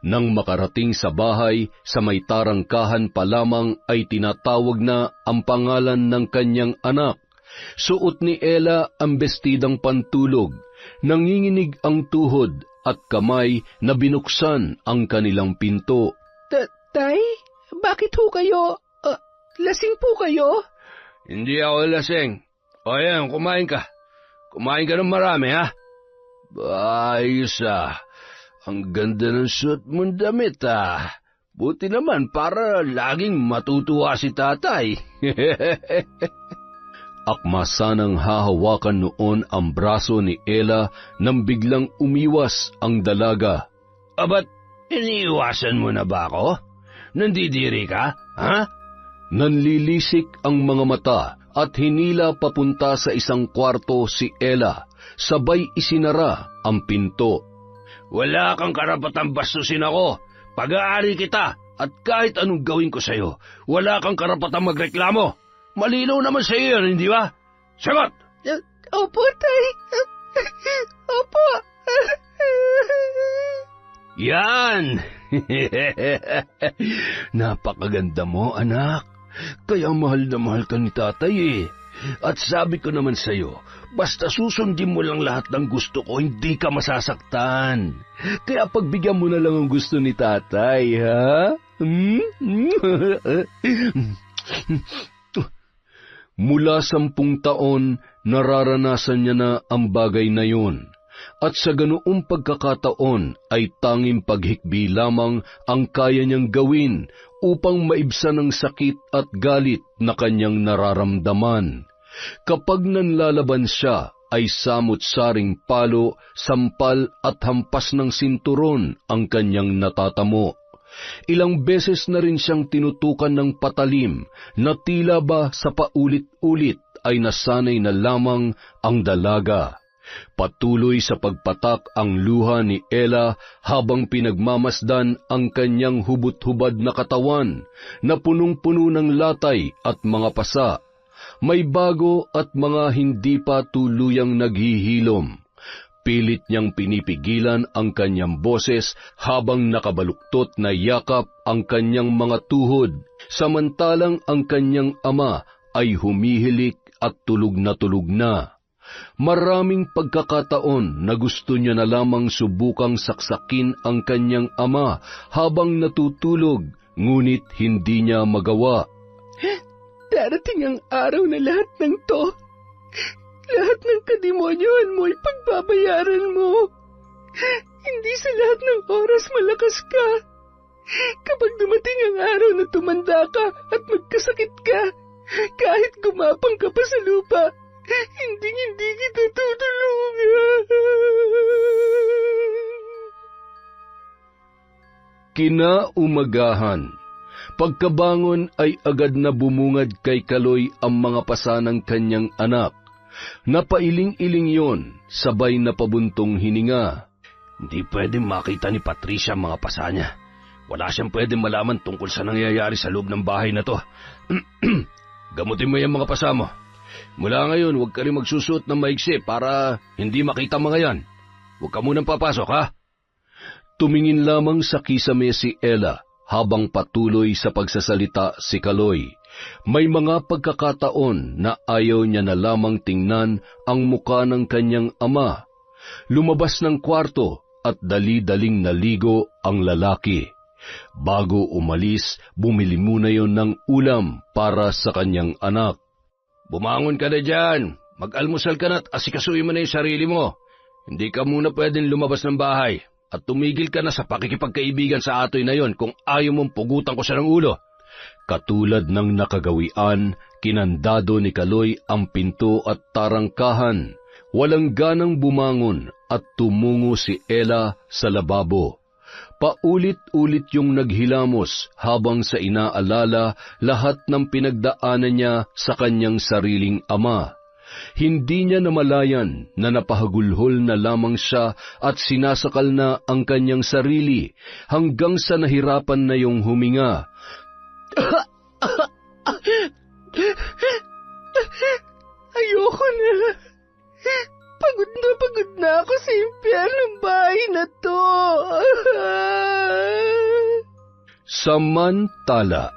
Nang makarating sa bahay, sa may tarangkahan pa lamang ay tinatawag na ang pangalan ng kanyang anak. Suot ni Ella ang bestidang pantulog, nanginginig ang tuhod at kamay na binuksan ang kanilang pinto. Tay, bakit ho kayo? Lasing po kayo? Hindi ako lasing. O yan, kumain ka. Kumain ka ng marami, ha? Ayos, Ang ganda ng suot mong damit, Buti naman para laging matutuwa si tatay. Akmasanang hahawakan noon ang braso ni Ella nang biglang umiwas ang dalaga. Abat, iniiwasan mo na ba ako? Nandidiri ka, ha? Nanlilisik ang mga mata at hinila papunta sa isang kwarto si Ella, sabay isinara ang pinto. Wala kang karapatang bastusin ako. Pag-aari kita at kahit anong gawin ko sa'yo, wala kang karapatang magreklamo. Malinaw naman sa iyo, hindi ba? Sagot! Opo, tay. Opo. Yan! Napakaganda mo, anak. Kaya mahal na mahal ka ni tatay, At sabi ko naman sa iyo, basta susundin mo lang lahat ng gusto ko, hindi ka masasaktan. Kaya pagbigyan mo na lang ang gusto ni tatay, ha? Mula 10 taon, nararanasan niya na ang bagay na yun. At sa ganoong pagkakataon ay tanging paghikbi lamang ang kaya niyang gawin upang maibsan ang sakit at galit na kanyang nararamdaman. Kapag nanlalaban siya, ay samot-saring palo, sampal at hampas ng sinturon ang kanyang natatamo. Ilang beses na rin siyang tinutukan ng patalim na tila ba sa paulit-ulit ay nasanay na lamang ang dalaga. Patuloy sa pagpatak ang luha ni Ella habang pinagmamasdan ang kanyang hubot-hubad na katawan na punong-puno ng latay at mga pasa. May bago at mga hindi pa tuluyang naghihilom. Pilit niyang pinipigilan ang kanyang boses habang nakabaluktot na yakap ang kanyang mga tuhod, samantalang ang kanyang ama ay humihilik at tulog na. Maraming pagkakataon na gusto niya na lamang subukang saksakin ang kanyang ama habang natutulog, ngunit hindi niya magawa. Darating ang araw na lahat ng to. Lahat ng kademonyohan mo ay pagbabayaran mo. Hindi sa lahat ng oras malakas ka. Kapag dumating ang araw na tumanda ka at magkasakit ka, kahit gumapang ka pa sa lupa, hindi kita tutulungan. Kinaumagahan. Pagkabangon ay agad na bumungad kay Kaloy ang mga pasa ng kanyang anak. Napailing-iling yon, sabay na pabuntong hininga. Hindi pwedeng makita ni Patricia ang mga pasa niya. Wala siyang pwedeng malaman tungkol sa nangyayari sa loob ng bahay na to. Gamutin mo yung mga pasa mo. Mula ngayon, huwag ka rin magsusuot ng maigsi para hindi makita mga yan. Huwag ka munang papasok, ha? Tumingin lamang sa kisame si Ella habang patuloy sa pagsasalita si Kaloy. May mga pagkakataon na ayaw niya na lamang tingnan ang muka ng kanyang ama. Lumabas ng kwarto at dali-daling naligo ang lalaki. Bago umalis, bumili muna yon ng ulam para sa kanyang anak. Bumangon ka na dyan. Mag-almusal ka na at asikasuhin mo na yung sarili mo. Hindi ka muna pwedeng lumabas ng bahay at tumigil ka na sa pakikipagkaibigan sa atoy na yon kung ayaw mong pugutan ko siya ng ulo. Katulad ng nakagawian, kinandado ni Kaloy ang pinto at tarangkahan. Walang ganang bumangon at tumungo si Ella sa lababo. Paulit-ulit yung naghilamos habang sa inaalala lahat ng pinagdaanan niya sa kanyang sariling ama. Hindi niya namalayan na napahagulhol na lamang siya at sinasakal na ang kanyang sarili hanggang sa nahirapan na yung huminga. Ayoko na. Pagod na ako sa impyernong bahay na to. Samantala,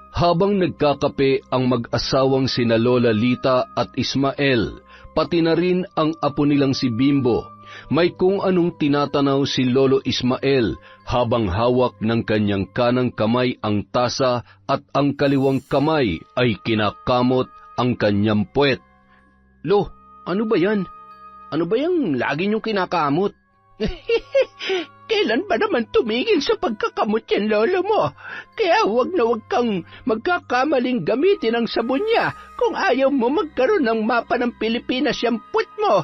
habang nagkakape ang mag-asawang sina Lola Lita at Ismael, pati na rin ang apo nilang si Bimbo, may kung anong tinatanaw si Lolo Ismael habang hawak ng kanyang kanang kamay ang tasa at ang kaliwang kamay ay kinakamot ang kanyang puwet. Lo, ano ba yan? Ano ba yung lagi niyong kinakamot? Kailan ba naman tumigil sa pagkakamot yan, lolo mo? Kaya wag na wag kang magkakamaling gamitin ang sabon niya kung ayaw mo magkaroon ng mapa ng Pilipinas yung put mo.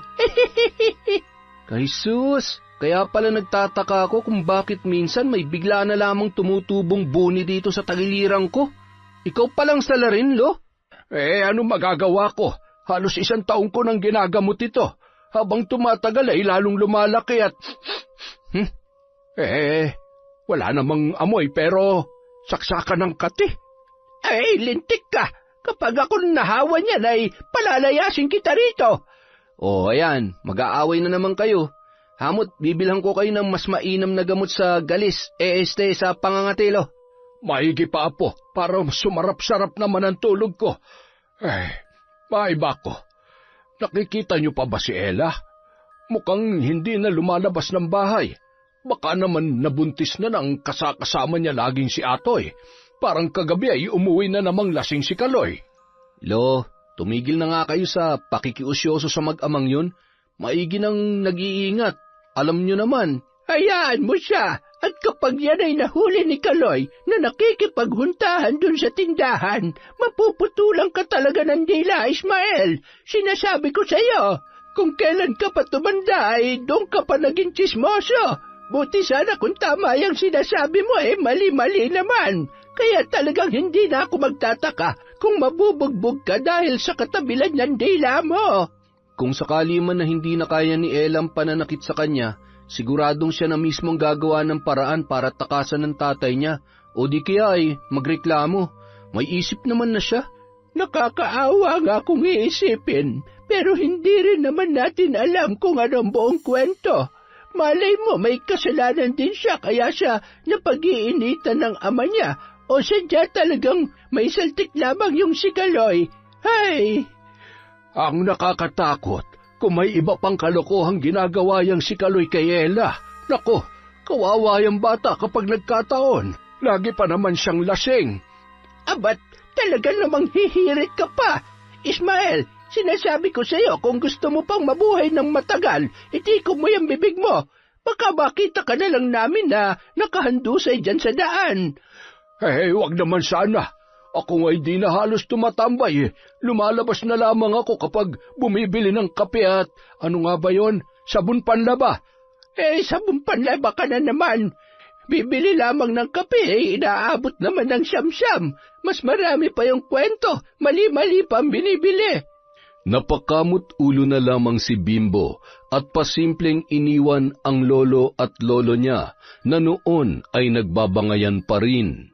Kay sus, kaya pala nagtataka ako kung bakit minsan may bigla na lamang tumutubong buni dito sa tagiliran ko. Ikaw palang salarin, Lo? Ano magagawa ko? Halos 1 taon ko nang ginagamot ito. Habang tumatagal ay lalong lumalaki at... wala namang amoy pero saksakan ng kati. Lintik ka! Kapag ako nahawa niyan ay palalayasin kita rito. Ayan, mag-aaway na naman kayo. Hamot, bibilhan ko kayo ng mas mainam na gamot sa galis, sa pangangatilo. Maigi pa, Apo, para sumarap-sarap naman ang tulog ko. Maiba ko. Nakikita niyo pa ba si Ella? Mukhang hindi na lumalabas ng bahay. Baka naman nabuntis na ng kasama niya laging si Atoy. Parang kagabi ay umuwi na namang lasing si Kaloy. Lo, tumigil na nga kayo sa pakikiusyoso sa mag-amang yun. Maigi nang nag-iingat. Alam niyo naman. Hayaan mo siya. At kapag yan ay nahuli ni Kaloy na nakikipaghuntahan dun sa tindahan, mapuputulan ka talaga ng dila, Ismael. Sinasabi ko sa iyo, kung kailan ka pa tumanda ay doon ka pa naging tsismoso. Buti sana kung tama yung sinasabi mo mali-mali naman. Kaya talagang hindi na ako magtataka kung mabubugbog ka dahil sa katabilan ng dila mo. Kung sakali man na hindi na kaya ni Ella ang pananakit sa kanya, siguradong siya na mismong gagawa ng paraan para takasan ng tatay niya, o di kaya ay magreklamo. May isip naman na siya. Nakakaawa nga kung iisipin, pero hindi rin naman natin alam kung anong buong kwento. Malay mo may kasalanan din siya kaya siya napag-iinitan ng ama niya, o sadya talagang may saltik lamang yung si Kaloy. Hay! Ang nakakatakot, kung may iba pang kalokohang ginagawa yang si Kaloy kay Ella. Nako, kawawa yung bata kapag nagkataon. Lagi pa naman siyang lasing. Abat, talaga namang hihirit ka pa. Ismael, sinasabi ko sa iyo kung gusto mo pang mabuhay ng matagal, itiko mo yung bibig mo. Baka makita ka na lang namin na nakahandusay dyan sa daan. Wag naman sana. Ako nga'y di na halos tumatambay. Lumalabas na lamang ako kapag bumibili ng kape at ano nga ba yon? Sabon panlaba. Sabon panlaba ka na naman. Bibili lamang ng kape, inaabot naman ng siyam-siyam. Mas marami pa yung kwento, mali-mali pa ang binibili. Napakamot ulo na lamang si Bimbo at pasimpleng iniwan ang lolo at lolo niya na noon ay nagbabangayan pa rin.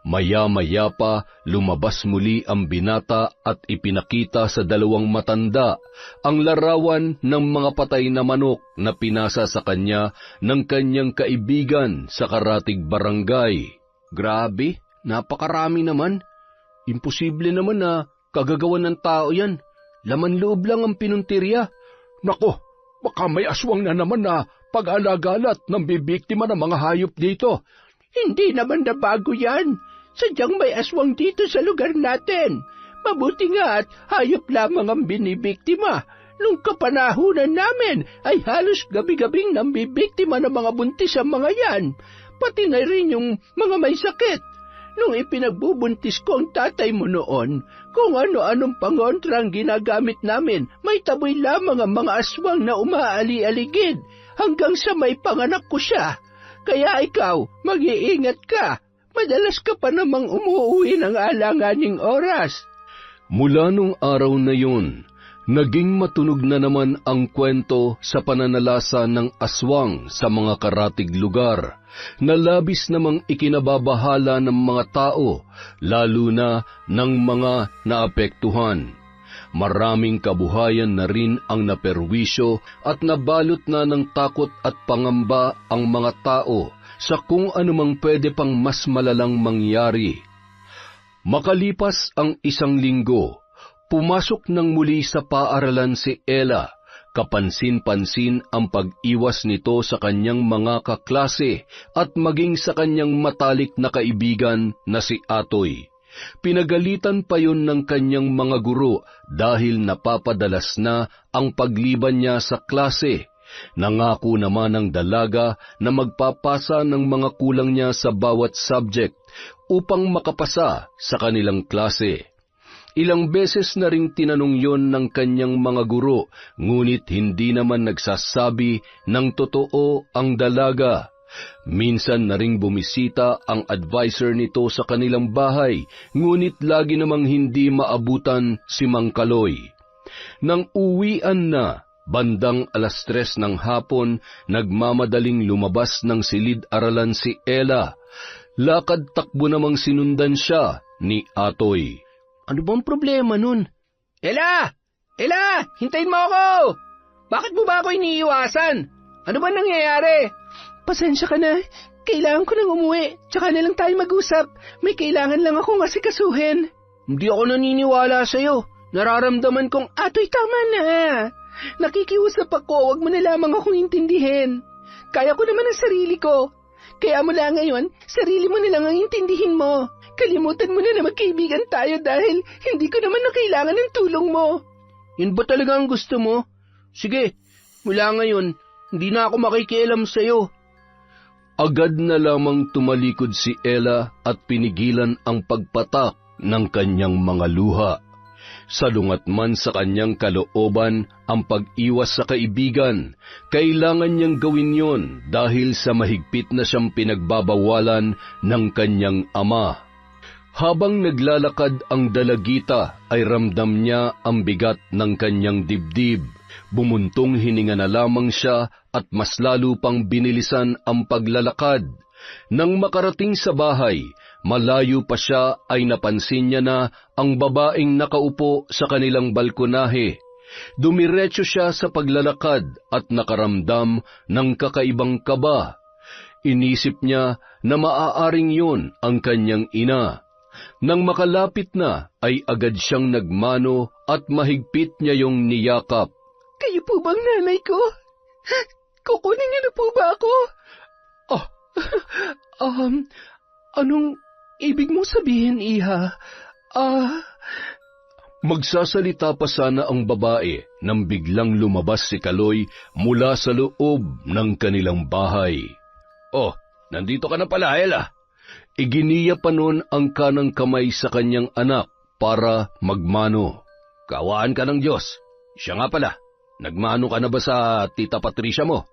Maya-maya pa lumabas muli ang binata at ipinakita sa dalawang matanda ang larawan ng mga patay na manok na pinasa sa kanya ng kanyang kaibigan sa Karatig Barangay. Grabe, napakarami naman. Imposible naman na kagagawan ng tao yan. Laman loob lang ang pinuntirya. Nako, baka may aswang na naman na pag-alagalat ng bibiktima ng mga hayop dito. Hindi naman na bago yan. Sadyang may aswang dito sa lugar natin. Mabuti nga at hayop lamang ang binibiktima. Nung kapanahunan namin ay halos gabi-gabing nambibiktima ng mga buntis ang mga yan. Pati na rin yung mga may sakit. Nung ipinagbubuntis ko ang tatay mo noon, kung ano-anong pangontra ang ginagamit namin, may taboy lamang ang mga aswang na umaali-aligid hanggang sa may panganak ko siya. Kaya ikaw, mag-iingat ka. Madalas ka pa namang umuwi ng alanganing oras. Mula nung araw na yun, naging matunog na naman ang kwento sa pananalasa ng aswang sa mga karatig lugar, na labis namang ikinababahala ng mga tao, lalo na ng mga naapektuhan. Maraming kabuhayan na rin ang naperwisyo at nabalot na ng takot at pangamba ang mga tao sa kung anumang pwede pang mas malalang mangyari. Makalipas ang 1 linggo, pumasok nang muli sa paaralan si Ella. Kapansin-pansin ang pag-iwas nito sa kanyang mga kaklase at maging sa kanyang matalik na kaibigan na si Atoy. Pinagalitan pa yun ng kanyang mga guro dahil napapadalas na ang pagliban niya sa klase. Nangako naman ang dalaga na magpapasa ng mga kulang niya sa bawat subject upang makapasa sa kanilang klase. Ilang beses na ring tinanong yon ng kanyang mga guro, ngunit hindi naman nagsasabi ng totoo ang dalaga. Minsan na ring bumisita ang advisor nito sa kanilang bahay, ngunit lagi namang hindi maabutan si Mang Kaloy. Nang uwian na, bandang 3:00 ng hapon, nagmamadaling lumabas ng silid-aralan si Ella. Lakad-takbo namang sinundan siya ni Atoy. Ano bang problema nun? Ella! Ella! Hintayin mo ako! Bakit mo ba ako iniiwasan? Ano ba nangyayari? Pasensya ka na. Kailangan ko nang umuwi. Tsaka na lang tayo mag-usap. May kailangan lang akong asikasuhin. Hindi ako naniniwala sa'yo. Nararamdaman kong, Atoy, tama na. Nakikiusap ako, wag mo na lamang akong intindihin. Kaya ko naman ang sarili ko. Kaya mula ngayon, sarili mo na lang ang intindihin mo. Kalimutan mo na magkaibigan tayo dahil hindi ko naman na kailangan ng tulong mo. Yun ba talaga ang gusto mo? Sige, mula ngayon, hindi na ako makikialam sa'yo. Agad na lamang tumalikod si Ella at pinigilan ang pagpatak ng kanyang mga luha. Salungat man sa kanyang kalooban ang pag-iwas sa kaibigan, kailangan niyang gawin yon dahil sa mahigpit na siyang pinagbabawalan ng kanyang ama. Habang naglalakad ang dalagita ay ramdam niya ang bigat ng kanyang dibdib. Bumuntong hininga na lamang siya at mas lalo pang binilisan ang paglalakad. Nang makarating sa bahay, malayo pa siya ay napansin niya na ang babaeng nakaupo sa kanilang balkonahe. Dumiretso siya sa paglalakad at nakaramdam ng kakaibang kaba. Inisip niya na maaaring yun ang kanyang ina. Nang makalapit na, ay agad siyang nagmano at mahigpit niya yung niyakap. Kayo po bang nanay ko? Kukunin niyo na po ba ako? Anong ibig mong sabihin, Iha? Magsasalita pa sana ang babae nang biglang lumabas si Kaloy mula sa loob ng kanilang bahay. Nandito ka na pala, Ella. Iginiya pa noon ang kanang kamay sa kanyang anak para magmano. Kawaan ka ng Diyos. Siya nga pala, nagmano ka na ba sa Tita Patricia mo?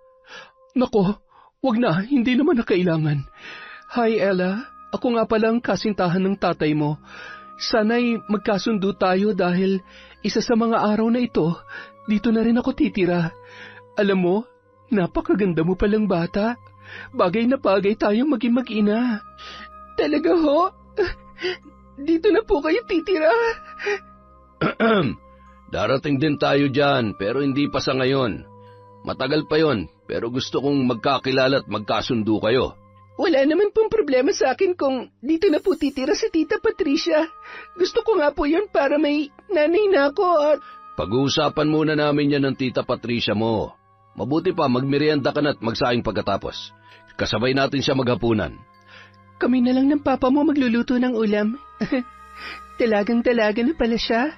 Nako, wag na, hindi naman na kailangan. Hi, Ella. Ako nga palang kasintahan ng tatay mo. Sana'y magkasundo tayo dahil isa sa mga araw na ito, dito na rin ako titira. Alam mo, napakaganda mo palang bata. Bagay na bagay tayong maging mag-ina. Talaga ho? Dito na po kayo titira? Darating din tayo dyan, pero hindi pa sa ngayon. Matagal pa yon, pero gusto kong magkakilala at magkasundo kayo. Wala naman pong problema sa akin kung dito na po titira si Tita Patricia. Gusto ko nga po yun para may nanay na ako at... Pag-uusapan muna namin yan ng Tita Patricia mo. Mabuti pa, magmerienda ka na at magsaing pagkatapos. Kasabay natin siya maghapunan. Kami na lang ng papa mo magluluto ng ulam. Talagang-talaga na pala siya.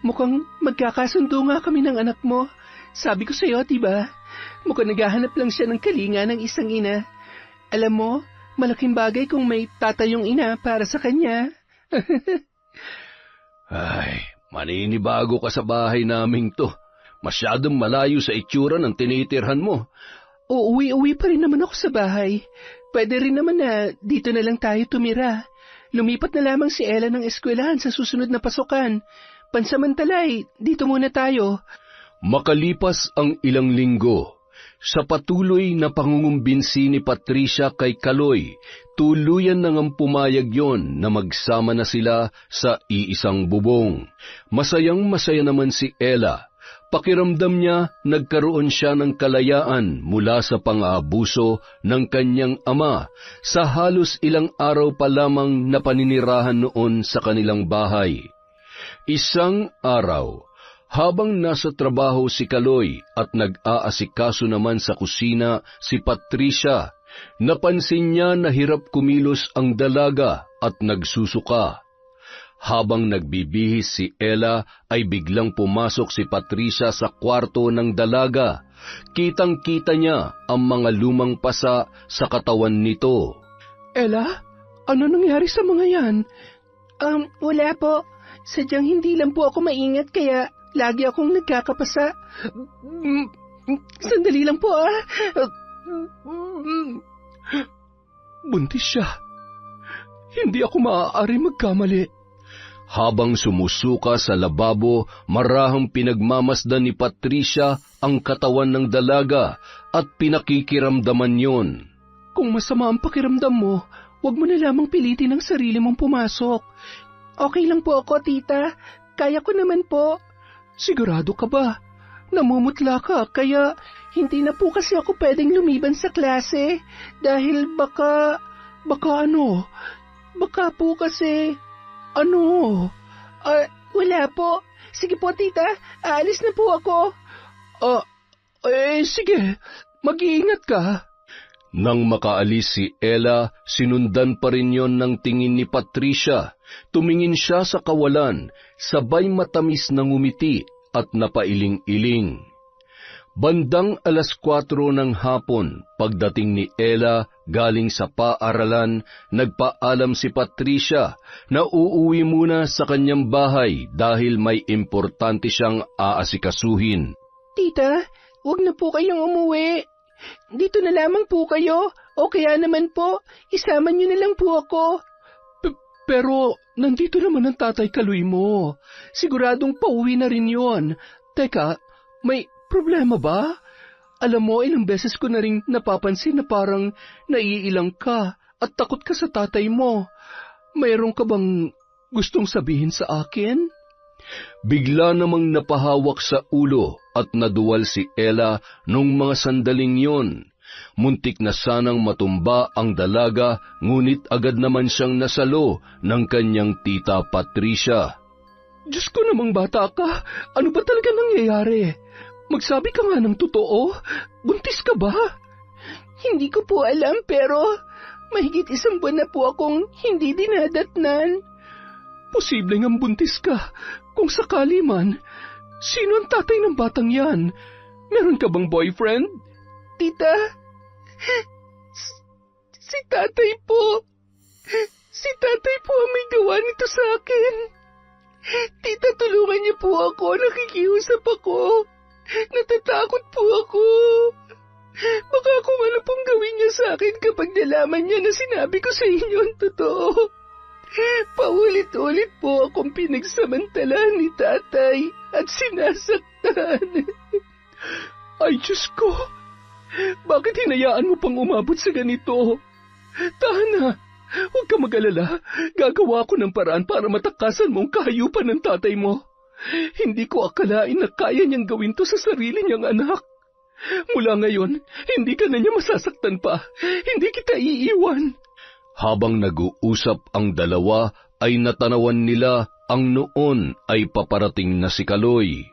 Mukhang magkakasundo nga kami ng anak mo. Sabi ko sa'yo, diba? Mukhang naghahanap lang siya ng kalinga ng isang ina. Alam mo, malaking bagay kung may tatayong ina para sa kanya. Ay, maninibago ka sa bahay naming to. Masyadong malayo sa itsura ng tinitirhan mo. Uuwi-uwi pa rin naman ako sa bahay. Pwede rin naman na dito na lang tayo tumira. Lumipat na lamang si Ella ng eskwelahan sa susunod na pasukan. Pansamantalay, dito muna tayo. Makalipas ang ilang linggo, Sa patuloy na pangungumbinsi ni Patricia kay Kaloy, tuluyan na ngang pumayag yon na magsama na sila sa iisang bubong. Masayang-masaya naman si Ella. Pakiramdam niya nagkaroon siya ng kalayaan mula sa pang-aabuso ng kanyang ama sa halos ilang araw pa lamang na paninirahan noon sa kanilang bahay. Isang araw, habang nasa trabaho si Kaloy at nag-aasikaso naman sa kusina si Patricia, napansin niya na hirap kumilos ang dalaga at nagsusuka. Habang nagbibihis si Ella ay biglang pumasok si Patricia sa kwarto ng dalaga. Kitang-kita niya ang mga lumang pasa sa katawan nito. Ella, ano nangyari sa mga yan? Wala po. Sadyang hindi lang po ako maingat kaya lagi akong nagkakapasa. Sandali lang po Buntis siya. Hindi ako maaari magkamali. Habang sumusuka sa lababo, marahang pinagmamasdan ni Patricia ang katawan ng dalaga at pinakikiramdaman yon. Kung masama ang pakiramdam mo, huwag mo na lamang pilitin ang sarili mong pumasok. Okay lang po ako, tita. Kaya ko naman po. Sigurado ka ba? Namumutla ka, kaya hindi na po kasi ako pwedeng lumiban sa klase. Dahil baka po kasi... wala po. Sige po, tita. Aalis na po ako. Sige. Mag-iingat ka. Nang makaalis si Ella, sinundan pa rin yon ng tingin ni Patricia. Tumingin siya sa kawalan, sabay matamis na ngumiti at napailing-iling. Bandang 4:00 ng hapon, pagdating ni Ella galing sa paaralan, nagpaalam si Patricia na uuwi muna sa kanyang bahay dahil may importante siyang aasikasuhin. Tita, huwag na po kayong umuwi. Dito na lamang po kayo, o kaya naman po, isama niyo na lang po ako. Pero nandito naman ang tatay Kaloy mo. Siguradong pauwi na rin yon. Teka, may problema ba? Alam mo, ilang beses ko na rin napapansin na parang naiilang ka at takot ka sa tatay mo. Mayroon ka bang gustong sabihin sa akin? Bigla namang napahawak sa ulo at naduwal si Ella nung mga sandaling yon. Muntik na sanang matumba ang dalaga, ngunit agad naman siyang nasalo ng kanyang tita Patricia. Diyos ko namang bata ka, ano ba talaga nangyayari? Magsabi ka nga ng totoo, buntis ka ba? Hindi ko po alam pero mahigit 1 buwan na po akong hindi dinadatnan. Posible ngang buntis ka, kung sakali man. Sino ang tatay ng batang yan? Meron ka bang boyfriend? Tita, si tatay po. Si tatay po ang may gawa nito sa akin. Tita, tulungan niyo po ako. Nakikiusap ako. Natatakot po ako. Baka kung ano pong gawin niya sa akin kapag nalaman niya na sinabi ko sa inyo ang totoo. Paulit-ulit po akong pinagsamantalahan ni tatay at sinasaktan. Ay, Diyos ko! Bakit hinayaan mo pang umabot sa ganito? Tana, huwag ka mag-alala. Gagawa ko ng paraan para matakasan mo ang kahayupan ng tatay mo. Hindi ko akalain na kaya niyang gawin to sa sarili niyang anak. Mula ngayon, hindi ka na niya masasaktan pa. Hindi kita iiwan. Habang nag-uusap ang dalawa, ay natanawan nila ang noon ay paparating na si Kaloy.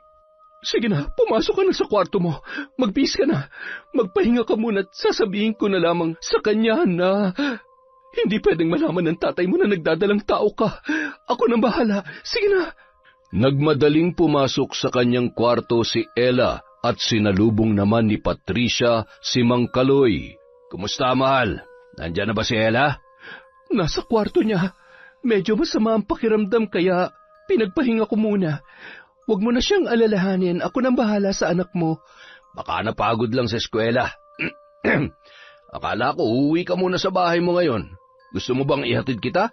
Sige na, pumasok ka na sa kwarto mo. Magbihis ka na. Magpahinga ka muna at sasabihin ko na lamang sa kanya na hindi pwedeng malaman ng tatay mo na nagdadalang tao ka. Ako nang bahala. Sige na. Nagmadaling pumasok sa kanyang kwarto si Ella at sinalubong naman ni Patricia si Mang Kaloy. Kumusta, mahal? Nandiyan na ba si Ella? Nasa kwarto niya. Medyo masama ang pakiramdam kaya pinagpahinga ko muna. Huwag mo na siyang alalahanin. Ako nang bahala sa anak mo. Baka napagod lang sa eskwela. Akala ko uuwi ka muna sa bahay mo ngayon. Gusto mo bang ihatid kita?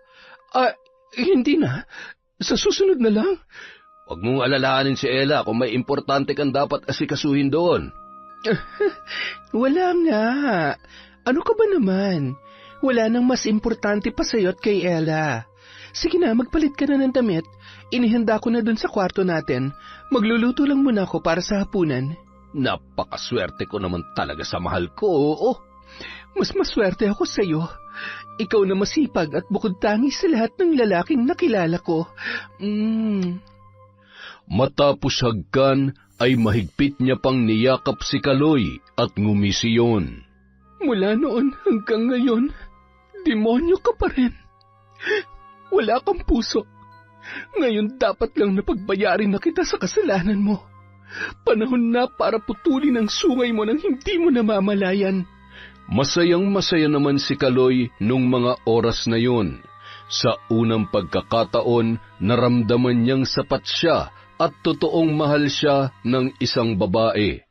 Hindi na. Sa susunod na lang. Huwag mong alalahanin si Ella kung may importante kang dapat asikasuhin doon. Wala nga. Ano ka ba naman? Wala nang mas importante pa sa'yo at kay Ella. Sige na, magpalit ka na ng damit. Inihanda ko na dun sa kwarto natin. Magluluto lang muna ako para sa hapunan. Napakaswerte ko naman talaga sa mahal ko, oo. Mas maswerte ako sa'yo. Ikaw na masipag at bukod tangi sa lahat ng lalaking nakilala ko. Matapos hagkan ay mahigpit niya pang niyakap si Kaloy at ngumisi yun. Mula noon hanggang ngayon, demonyo ka pa rin. Wala kang puso. Ngayon dapat lang napagbayarin na kita sa kasalanan mo. Panahon na para putulin ang sungay mo nang hindi mo namamalayan. Masayang-masaya naman si Kaloy nung mga oras na yun. Sa unang pagkakataon, naramdaman niyang sapat siya at totoong mahal siya ng isang babae.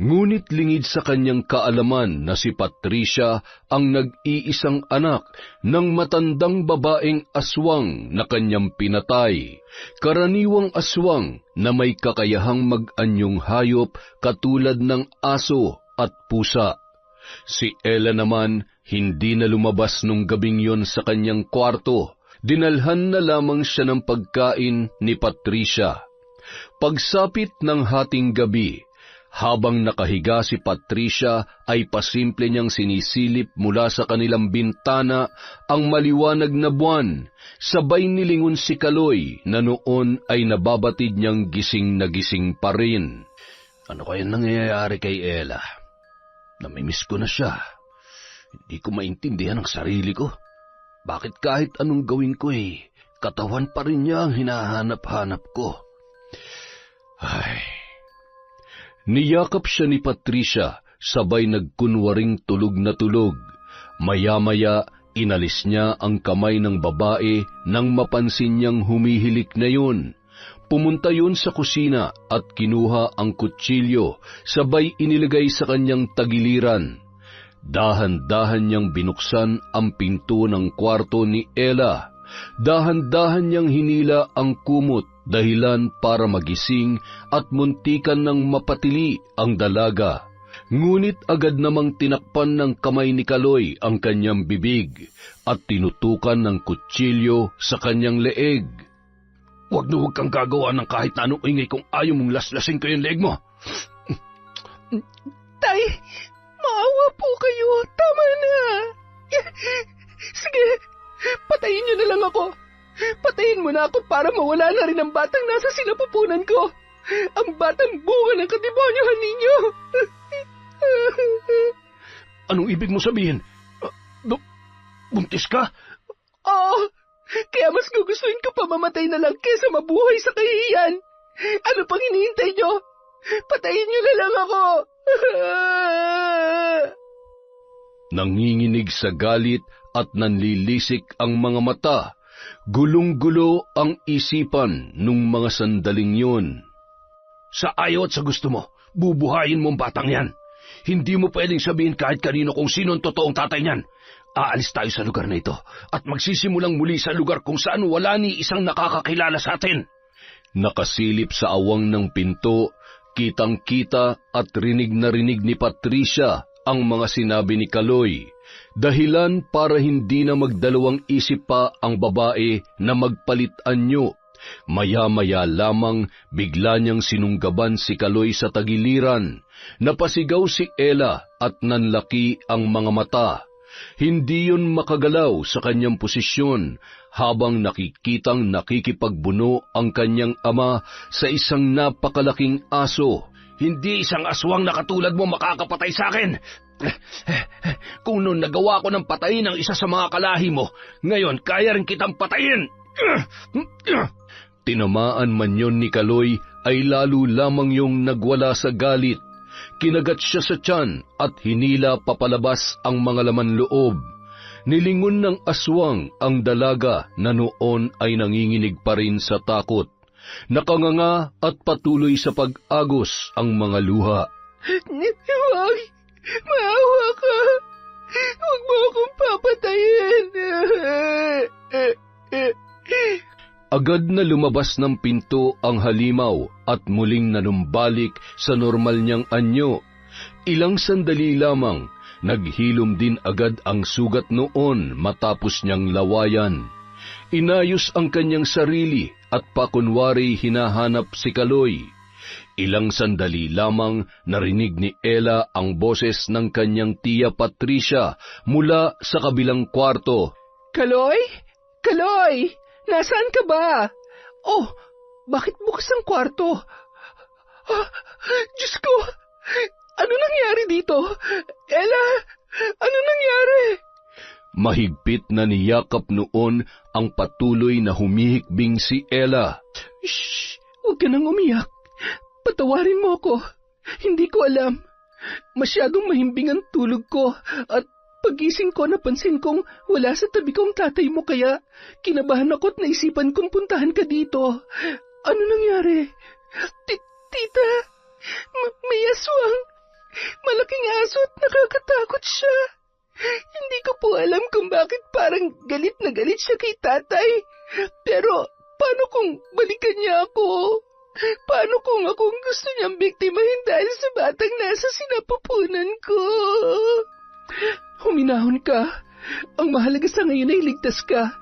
Ngunit lingid sa kanyang kaalaman na si Patricia ang nag-iisang anak ng matandang babaeng aswang na kanyang pinatay. Karaniwang aswang na may kakayahang mag-anyong hayop katulad ng aso at pusa. Si Ella naman hindi na lumabas nung gabing yon sa kanyang kwarto. Dinalhan na lamang siya ng pagkain ni Patricia. Pagsapit ng hating gabi, habang nakahiga si Patricia ay pasimple niyang sinisilip mula sa kanilang bintana ang maliwanag na buwan. Sabay nilingon si Kaloy na noon ay nababatid niyang gising na gising pa rin. Ano kaya nangyayari kay Ella? Namimiss ko na siya. Hindi ko maintindihan ang sarili ko. Bakit kahit anong gawin ko katawan pa rin niya ang hinahanap-hanap ko? Ay... Niyakap siya ni Patricia, sabay nagkunwaring tulog na tulog. Maya-maya, inalis niya ang kamay ng babae nang mapansin niyang humihilik na yun. Pumunta yun sa kusina at kinuha ang kutsilyo, sabay inilagay sa kanyang tagiliran. Dahan-dahan niyang binuksan ang pinto ng kwarto ni Ella. Dahan-dahan niyang hinila ang kumot dahilan para magising at muntikan ng mapatili ang dalaga. Ngunit agad namang tinakpan ng kamay ni Kaloy ang kanyang bibig at tinutukan ng kutsilyo sa kanyang leeg. Huwag na huwag kang gagawa ng kahit na anong ingay kung ayaw mong laslasing ko yung leeg mo. Tay, maawa po kayo. Tama na. Sige, patayin niyo na lang ako. Patayin mo na ako para mawala na rin ang batang nasa sinapupunan ko. Ang batang bunga ng kademonyohan ninyo. Anong ibig mo sabihin? Buntis ka? Oo, kaya mas gugustuhin ko pa mamatay na lang kesa mabuhay sa kahihiyan. Ano pang hinihintay nyo? Patayin nyo na lang ako. Nanginginig sa galit at nanlilisik ang mga mata. Gulong-gulo ang isipan nung mga sandaling yun. Sa ayaw at sa gusto mo, bubuhayin mo ang batang yan. Hindi mo pwedeng sabihin kahit kanino kung sino ang totoong tatay niyan. Aalis tayo sa lugar na ito at magsisimulang muli sa lugar kung saan wala ni isang nakakakilala sa atin. Nakasilip sa awang ng pinto, kitang-kita at rinig na rinig ni Patricia ang mga sinabi ni Kaloy. Dahilan para hindi na magdalawang isip pa ang babae na magpalit anyo. Maya-maya lamang bigla niyang sinunggaban si Kaloy sa tagiliran. Napasigaw si Ella at nanlaki ang mga mata. Hindi yun makagalaw sa kanyang posisyon habang nakikitang nakikipagbuno ang kanyang ama sa isang napakalaking aso. Hindi isang aswang na katulad mo makakapatay sa akin. Kung noon nagawa ko ng patayin ang isa sa mga kalahi mo, ngayon kaya rin kitang patayin. Tinamaan man yun ni Kaloy ay lalo lamang yung nagwala sa galit. Kinagat siya sa tiyan at hinila papalabas ang mga laman loob. Nilingon ng aswang ang dalaga na noon ay nanginginig pa rin sa takot. Nakanganga at patuloy sa pag-agos ang mga luha. Huwag! Maawa ka! Huwag mo akong papatayin! Agad na lumabas ng pinto ang halimaw at muling nanumbalik sa normal niyang anyo. Ilang sandali lamang, naghilom din agad ang sugat noon matapos niyang lawayan. Inayos ang kanyang sarili at pakunwari hinahanap si Kaloy. Ilang sandali lamang narinig ni Ella ang boses ng kanyang tiya Patricia mula sa kabilang kwarto. Kaloy? Kaloy! Nasaan ka ba? Oh, bakit bukas ang kwarto? Ah, Diyos ko! Ano nangyari dito? Ella, ano nangyari? Mahigpit na niyakap noon ang patuloy na humihikbing si Ella. Shh! Huwag ka nang umiyak. Patawarin mo ako. Hindi ko alam. Masyadong mahimbing ang tulog ko at pagising ko napansin kong wala sa tabi kong tatay mo kaya kinabahan ako at naisipan kong puntahan ka dito. Ano nangyari? Tita, may aswang. Malaking aso at nakakatakot siya. Hindi ko po alam kung bakit parang galit na galit siya kay tatay. Pero paano kung balikan niya ako? Paano kung akong gusto niyang biktimahin dahil sa batang nasa sinapupunan ko? Huminahon ka. Ang mahalaga sa ngayon ay ligtas ka.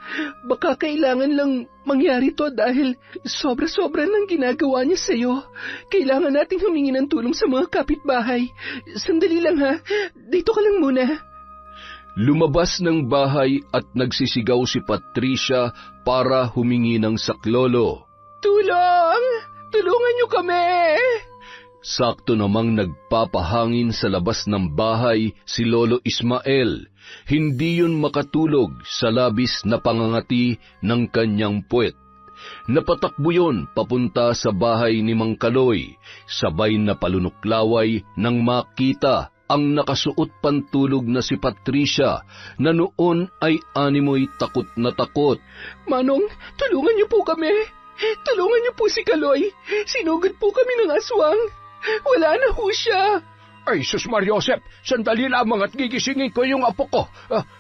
Baka kailangan lang mangyari to dahil sobra-sobra ng ginagawa niya sa'yo. Kailangan nating humingi ng tulong sa mga kapitbahay. Sandali lang ha. Dito ka lang muna. Lumabas ng bahay at nagsisigaw si Patricia para humingi ng saklolo. Tulong! Tulungan niyo kami! Sakto namang nagpapahangin sa labas ng bahay si Lolo Ismael. Hindi yun makatulog sa labis na pangangati ng kanyang puwet. Napatakbo yun papunta sa bahay ni Mang Kaloy, sabay na palunuklaway nang makita ang nakasuot pantulog na si Patricia na noon ay animoy takot na takot. Manong, tulungan niyo po kami! Tulungan niyo po si Kaloy! Sinugod po kami ng aswang! Wala na ho siya! Ay, Sus Mariosep, sandali lamang at gigisingin ko yung apo ko.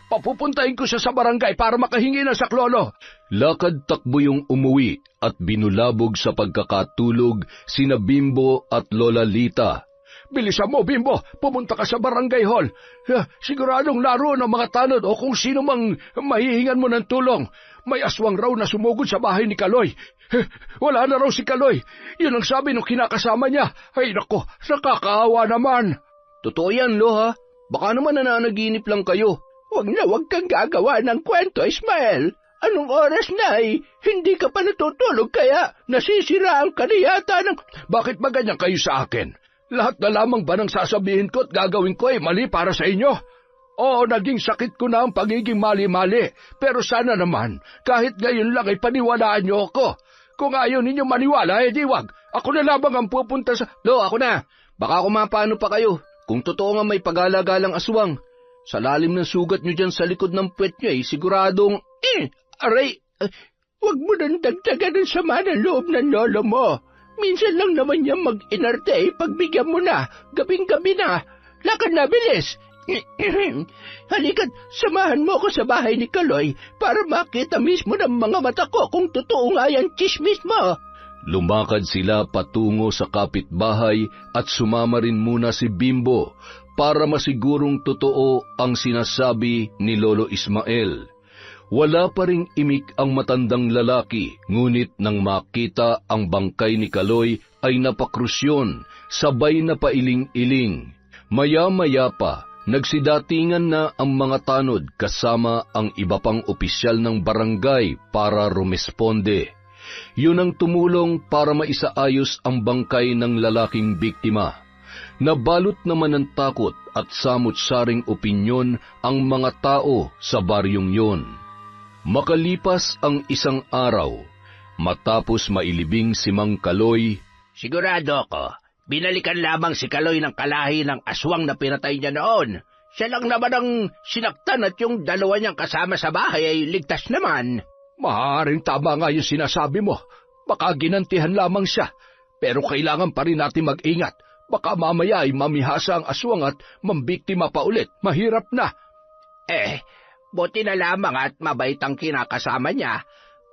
Papupuntahin ko siya sa barangay para makahingi ng saklolo. Lakad takbo yung umuwi at binulabog sa pagkakatulog sina Bimbo at Lola Lita. Bilisan mo, Bimbo, pumunta ka sa barangay hall. Siguradong naroon ang mga tanod o kung sino mang mahihingan mo ng tulong. May aswang raw na sumugod sa bahay ni Kaloy. Wala na raw si Kaloy. Yun ang sabi nung kinakasama niya. Ay nako, nakakaawa naman. Totoo yan, Lo, ha? Baka naman nananaginip lang kayo. Huwag kang gagawa ng kwento, Ismael. Anong oras na ay hindi ka pa natutulog kaya nasisiraan ka na yata ng... Bakit ba ganyan kayo sa akin? Lahat na lamang ba ng sasabihin ko at gagawin ko ay mali para sa inyo? Oo, naging sakit ko na ang pagiging mali-mali. Pero sana naman, kahit ngayon lang ay paniwalaan niyo ako. Kung ayaw ninyo maniwala, di wag. Ako na lamang ang pupunta sa... Lo, ako na. Baka kumapano pa kayo. Kung totoo nga may pag-alagalang aswang. Sa lalim ng sugat nyo dyan sa likod ng puwet nyo siguradong... Aray, wag mo nang dagdagan ang sama ng loob ng lolo mo. Minsan lang naman niya mag-inarte, pagbigyan mo na, gabing-gabi na. Lakad na, bilis! Halika't, samahan mo ko sa bahay ni Kaloy para makita mismo ng mga mata ko kung totoo nga yan chismis mo. Lumakad sila patungo sa kapitbahay at sumama rin muna si Bimbo para masigurong totoo ang sinasabi ni Lolo Ismael. Wala pa ring imik ang matandang lalaki, ngunit nang makita ang bangkay ni Kaloy ay napakrusyon, sabay na pailing-iling. Maya-maya pa, nagsidatingan na ang mga tanod kasama ang iba pang opisyal ng barangay para rumesponde. Yun ang tumulong para maisaayos ang bangkay ng lalaking biktima. Nabalot naman ng takot at samut-saring opinyon ang mga tao sa baryong yon. Makalipas ang isang araw, matapos mailibing si Mang Kaloy, sigurado ko, binalikan lamang si Kaloy ng kalahi ng aswang na pinatay niya noon. Siya lang naman ang sinaktan at yung dalawa niyang kasama sa bahay ay ligtas naman. Maaaring tama nga yung sinasabi mo. Baka ginantihan lamang siya. Pero kailangan pa rin natin mag-ingat. Baka mamaya ay mamihasa ang aswang at mambiktima pa ulit. Mahirap na. Buti na lamang at mabait ang kinakasama niya.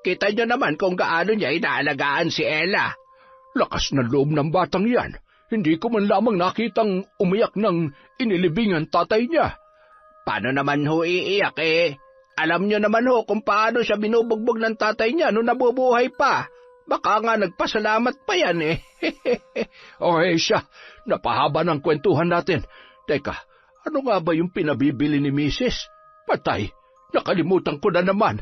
Kita niyo naman kung gaano niya inaalagaan si Ella. Lakas ng loob ng batang yan. hindi ko man lamang nakitang umiyak ng inilibingan tatay niya. Paano naman ho iiyak Alam niyo naman ho kung paano siya binubugbog ng tatay niya nung nabubuhay pa. Baka nga nagpasalamat pa yan siya, napahaba ng kwentuhan natin. Teka, ano nga ba yung pinabibili ni Mrs.? Patay, nakalimutan ko na naman.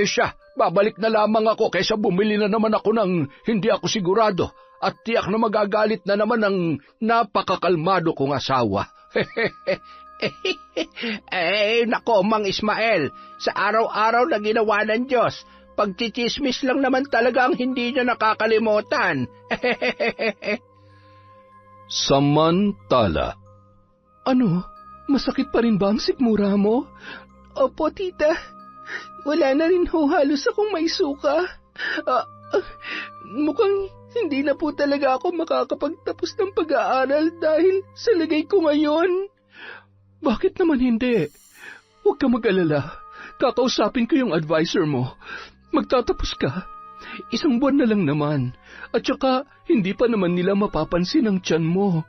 Siya, babalik na lamang ako kaysa bumili na naman ako ng hindi ako sigurado. At tiyak na magagalit na naman ang napakakalmado kong asawa. Nako, Mang Ismael, sa araw-araw na ginawa ng Diyos, pagchichismis lang naman talaga ang hindi niya nakakalimutan. Samantala. Ano? Masakit pa rin ba ang sikmura mo? Opo, tita. Wala na rin ho halos akong may suka. Mukhang hindi na po talaga ako makakapagtapos ng pag-aaral dahil sa lagay ko ngayon. Bakit naman hindi? Huwag ka mag-alala. Kakausapin ko yung advisor mo. Magtatapos ka. 1 buwan na lang naman. At saka, hindi pa naman nila mapapansin ang tiyan mo.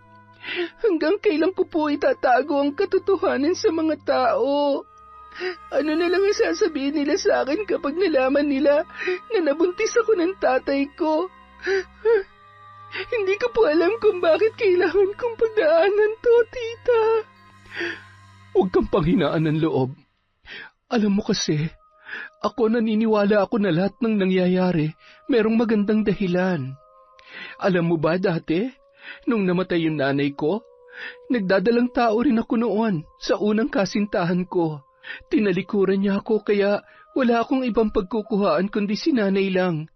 Hanggang kailan ko po itatago ang katotohanan sa mga tao? Ano na lang ang sasabihin nila sa akin kapag nalaman nila na nabuntis ako ng tatay ko? Hindi ko po alam kung bakit kailangan kong pagdaanan to, tita. Huwag kang panghinaan ng loob. Alam mo kasi, ako naniniwala ako na lahat ng nangyayari merong magandang dahilan. Alam mo ba dati, nung namatay yung nanay ko, nagdadalang tao rin ako noon sa unang kasintahan ko. Tinalikuran niya ako kaya wala akong ibang pagkukuhaan kundi si nanay lang.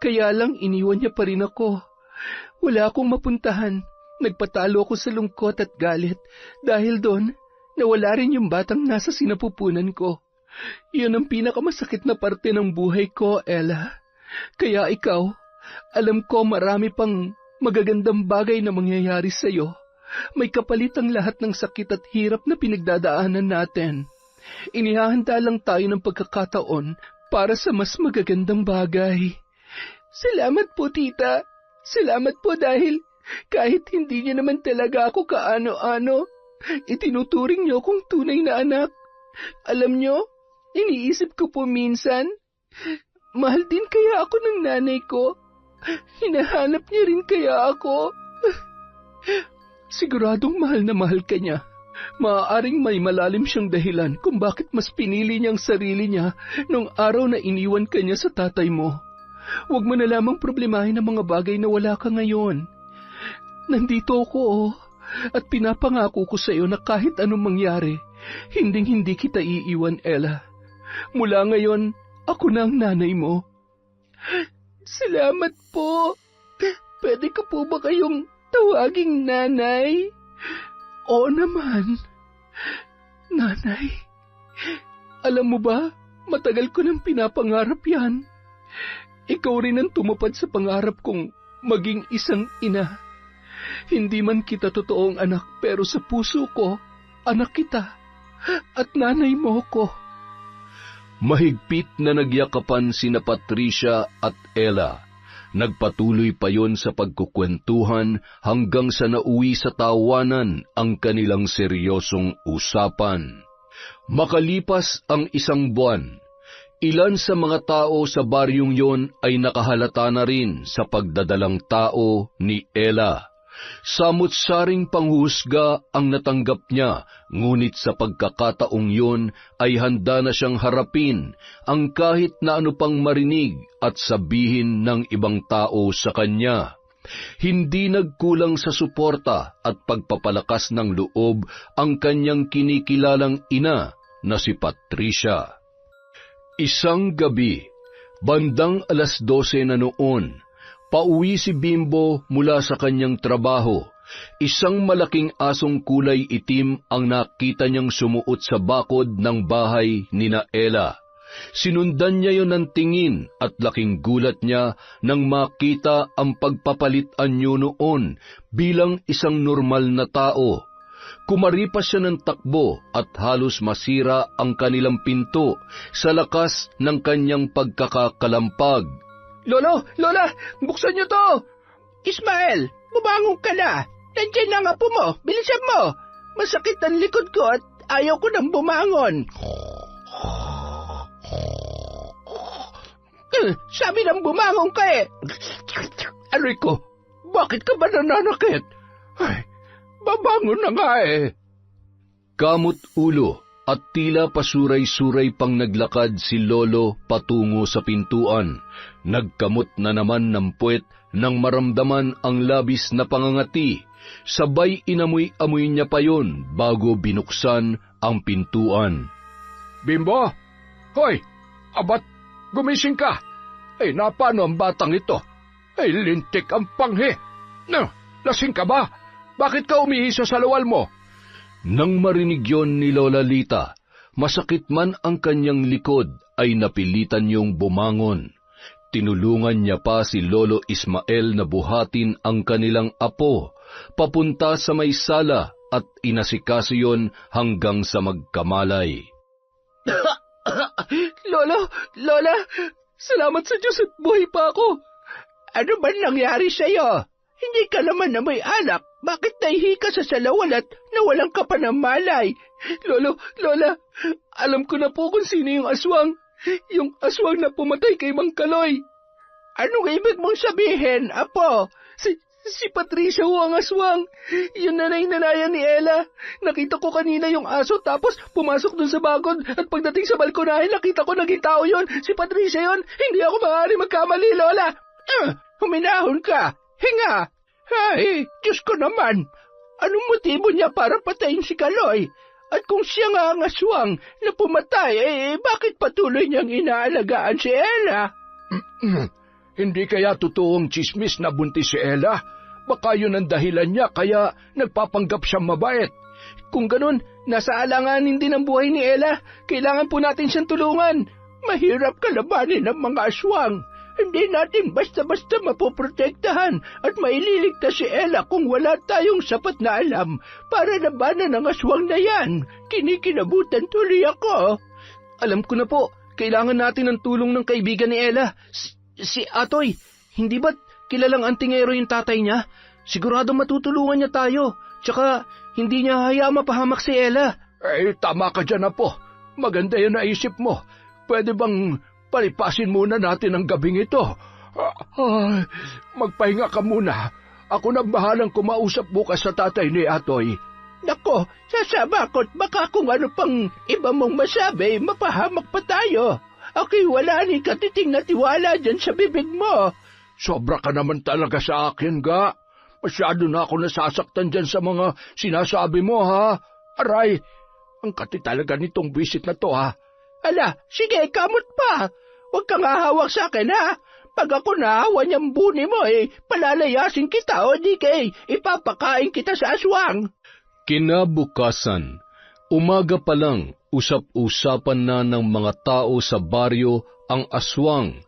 Kaya lang iniwan niya pa rin ako. Wala akong mapuntahan. Nagpatalo ako sa lungkot at galit dahil doon nawala rin yung batang nasa sinapupunan ko. Yun ang pinakamasakit na parte ng buhay ko, Ella. Kaya ikaw, alam ko marami pang magagandang bagay na mangyayari sa'yo. May kapalit ang lahat ng sakit at hirap na pinagdadaanan natin. Inihahanda lang tayo ng pagkakataon para sa mas magagandang bagay. Salamat po, tita. Salamat po dahil kahit hindi niyo naman talaga ako kaano-ano, itinuturing niyo akong tunay na anak. Alam niyo, iniisip ko po minsan, mahal din kaya ako ng nanay ko. Hinahanap niya rin kaya ako. Siguradong mahal na mahal ka niya. Maaaring may malalim siyang dahilan kung bakit mas pinili niyang sarili niya nung araw na iniwan ka niya sa tatay mo. Huwag mo na lamang problemahin ang mga bagay na wala ka ngayon. Nandito ako at pinapangako ko sa iyo na kahit anong mangyari, hinding-hindi kita iiwan, Ella. Mula ngayon, ako na ang nanay mo. Salamat po. Pwede ko po ba kayong tawaging nanay? Oo naman. Nanay, alam mo ba, matagal ko nang pinapangarap yan. Ikaw rin ang tumupad sa pangarap kong maging isang ina. Hindi man kita totoong anak pero sa puso ko, anak kita at nanay mo ko. Mahigpit na nagyakapan sina Patricia at Ella. Nagpatuloy pa yon sa pagkukwentuhan hanggang sa nauwi sa tawanan ang kanilang seryosong usapan. Makalipas ang 1 buwan, ilan sa mga tao sa baryong yon ay nakahalata na rin sa pagdadalang tao ni Ella. Samut-saring panghusga ang natanggap niya, ngunit sa pagkakataong yun ay handa na siyang harapin ang kahit na ano pang marinig at sabihin ng ibang tao sa kanya. Hindi nagkulang sa suporta at pagpapalakas ng loob ang kanyang kinikilalang ina na si Patricia. Isang gabi, bandang 12:00 na noon, pauwi si Bimbo mula sa kanyang trabaho. Isang malaking asong kulay itim ang nakita niyang sumuot sa bakod ng bahay ni Ella. Sinundan niya yon ng tingin at laking gulat niya nang makita ang pagpapalit anyo noon bilang isang normal na tao. Kumaripas siya ng takbo at halos masira ang kanilang pinto sa lakas ng kanyang pagkakakalampag. Lolo! Lola! Buksan niyo to! Ismael! bumangon ka na. Nandiyan na nga po mo, bilisan mo. Masakit ang likod ko at ayaw ko nang bumangon. Sabi nang bumangon ka eh. Aray ko, bakit ka ba nananakit? Ay, babangon na nga eh. Kamot ulo at tila pasuray-suray pang naglakad si Lolo patungo sa pintuan. Nagkamot na naman ng puwet nang maramdaman ang labis na pangangati. Sabay inamoy-amoy niya pa yon bago binuksan ang pintuan. Bimbo! Hoy! Abat! Gumising ka! Ay, napano ang batang ito? Ay, lintik ang panghi! No, lasing ka ba? Bakit ka umihisa sa lawal mo? Nang marinig yon ni Lola Lita, masakit man ang kanyang likod ay napilitan niyong bumangon. Tinulungan niya pa si Lolo Ismael na buhatin ang kanilang apo, papunta sa may sala at inasikaso yon hanggang sa magkamalay. Lola, salamat sa Diyos at buhay pa ako. Ano ba nangyari sa'yo? Hindi ka naman na may anak. Bakit nahihi ka sa salawal at nawalan ka pa ng malay? Lola, alam ko na po kung sino yung aswang. Yung aswang na pumatay kay Mang Kaloy. Anong ibig mong sabihin, Apo? Si Patricia ho ang aswang. Yung nanay-nanayan ni Ella. Nakita ko kanina yung aso tapos pumasok dun sa bagod at pagdating sa balkonahe nakita ko naging tao yun. Si Patricia yun. Hindi ako maaari magkamali, Lola. Huminahon ka. Hinga. Ay, Diyos ko naman. Anong motibo niya para patayin si Kaloy? At kung siya nga ang aswang na pumatay, bakit patuloy niyang inaalagaan si Ella? Hindi kaya totoong chismis na buntis si Ella? Baka yun ang dahilan niya kaya nagpapanggap siyang mabait. Kung ganun, nasa alanganin din ang buhay ni Ella. Kailangan po natin siyang tulungan. Mahirap kalabanin ang mga aswang. Hindi natin basta-basta mapoprotektahan at maililigtas si Ella kung wala tayong sapat na alam para labanan ang aswang na yan. Kinikinabutan tuloy ako. Alam ko na po, kailangan natin ng tulong ng kaibigan ni Ella. Si Atoy, hindi ba't kilalang antingero yung tatay niya? Sigurado matutulungan niya tayo. Tsaka, hindi niya hayaan mapahamak si Ella. Tama ka dyan, Apo. Maganda yung naisip mo. Pwede bang palipasin muna natin ang gabing ito? Magpahinga ka muna. Ako nang bahalang kumausap bukas sa tatay ni Atoy. Nako, sasabakot baka kung ano pang iba mong masabi, mapahamak pa tayo. Ako'y wala ni katiting na tiwala dyan sa bibig mo. Sobra ka naman talaga sa akin, ga. Masyado na ako nasasaktan dyan sa mga sinasabi mo, ha? Aray, ang kati talaga nitong visit na to, ha? Ala, sige, kamot pa. Huwag kang hahawak sa akin, ha? Pag ako nahawa niyang buni mo, palalayasin kita o di kay ipapakain kita sa aswang. Kinabukasan, umaga pa lang, usap-usapan na ng mga tao sa baryo ang aswang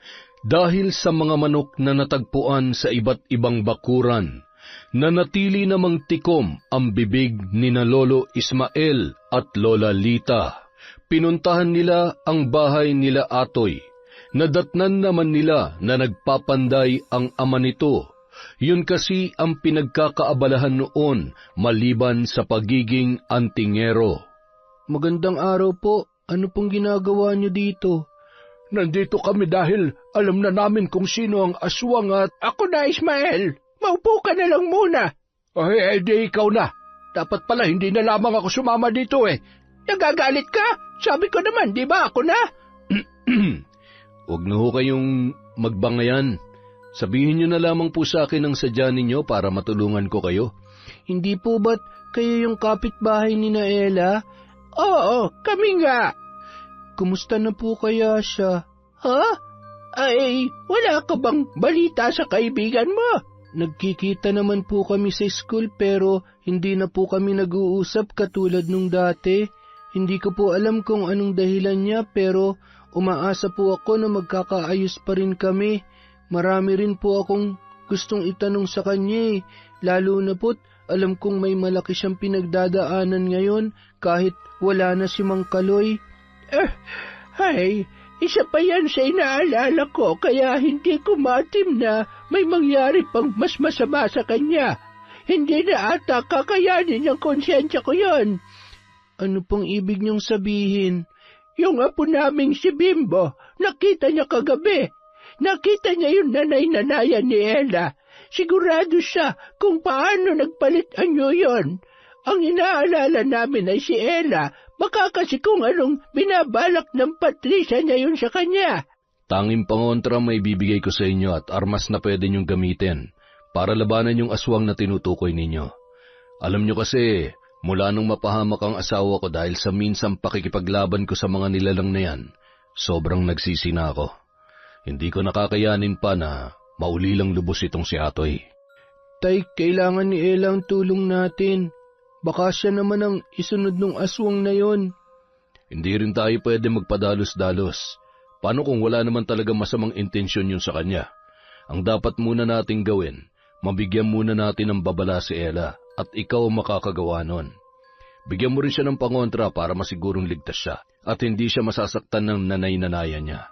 dahil sa mga manok na natagpuan sa iba't ibang bakuran. Nanatili namang tikom ang bibig ni na Lolo Ismael at Lola Lita. Pinuntahan nila ang bahay nila Atoy. Nadatnan naman nila na nagpapanday ang ama nito. Yun kasi ang pinagkakaabalahan noon maliban sa pagiging antingero. Magandang araw po. Ano pong ginagawa niyo dito? Nandito kami dahil alam na namin kung sino ang aswang at... Ako na, Ismael. Maupo ka na lang muna. Ay, di ikaw na. Dapat pala hindi na lamang ako sumama dito eh. Nagagalit ka? Sabi ko naman, di ba ako na? Huwag na ho kayong magbangayan. Sabihin niyo na lamang po sa akin ang sadya ninyo para matulungan ko kayo. Hindi po ba't kayo yung kapitbahay ni na Ella? Oo, kami nga. Kumusta na po kaya siya? Ha? Ay, wala ka bang balita sa kaibigan mo? Nagkikita naman po kami sa school pero hindi na po kami nag-uusap katulad nung dati. Hindi ko po alam kung anong dahilan niya pero umaasa po ako na magkakaayos pa rin kami. Marami rin po akong gustong itanong sa kanya lalo na po't alam kong may malaki siyang pinagdadaanan ngayon kahit wala na si Mang Kaloy. Ay, Isa pa yan sa inaalala ko kaya hindi ko maatim na may mangyari pang mas masama sa kanya. Hindi na ata kakayanin ng konsensya ko yon. Ano pong ibig niyong sabihin? Yung apo naming si Bimbo, nakita niya kagabi. Nakita niya yung nanay-nanayan ni Ella. Sigurado siya kung paano nagpalit anyo yon. Ang inaalala namin ay si Ella, baka kasi kung anong binabalak ng Patricia niya yun sa kanya. Tanging pangontra may bibigay ko sa inyo at armas na pwede niyong gamitin para labanan yung aswang na tinutukoy ninyo. Alam niyo kasi, mula nung mapahamak ang asawa ko dahil sa minsang pakikipaglaban ko sa mga nilalang na yan, sobrang nagsisi na ako. Hindi ko nakakayanin pa na maulilang lubos itong si Atoy. Tay, kailangan ni Ella ang tulong natin. Baka siya naman ang isunod ng aswang na yon. Hindi rin tayo pwede magpadalos-dalos. Paano kung wala naman talaga masamang intensyon yun sa kanya? Ang dapat muna nating gawin, mabigyan muna natin ng babala si Ella at ikaw makakagawa nun. Bigyan mo rin siya ng pangontra para masigurong ligtas siya at hindi siya masasaktan ng nanay-nanayan niya.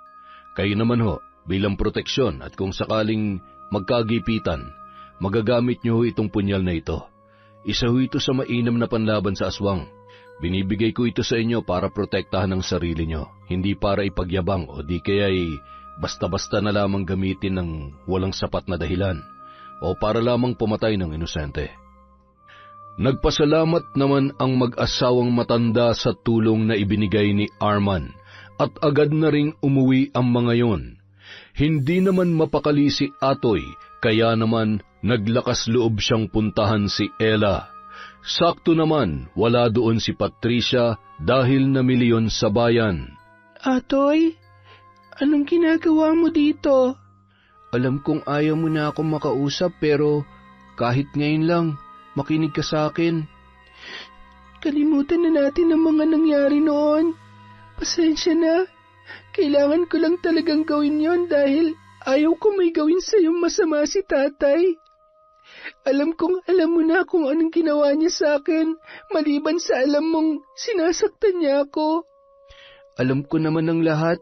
Kayo naman ho, bilang proteksyon at kung sakaling magkagipitan, magagamit niyo ho itong punyal na ito. Isa ho ito sa mainam na panlaban sa aswang. Binibigay ko ito sa inyo para protektahan ang sarili nyo, hindi para ipagyabang o di kaya'y basta-basta na lamang gamitin ng walang sapat na dahilan o para lamang pumatay ng inosente. Nagpasalamat naman ang mag-asawang matanda sa tulong na ibinigay ni Arman at agad na ring umuwi ang mga yon. Hindi naman mapakali si Atoy, kaya naman naglakas loob siyang puntahan si Ella. Sakto naman, wala doon si Patricia dahil namili yon sa bayan. Atoy, anong ginagawa mo dito? Alam kong ayaw mo na akong makausap pero kahit ngayon lang, makinig ka sa akin. Kalimutan na natin ang mga nangyari noon. Pasensya na. Kailangan ko lang talagang gawin yon dahil ayaw ko may gawin sa'yong masama si tatay. Alam kong alam mo na kung anong ginawa niya sa akin, maliban sa alam mong sinasaktan niya ako. Alam ko naman ang lahat.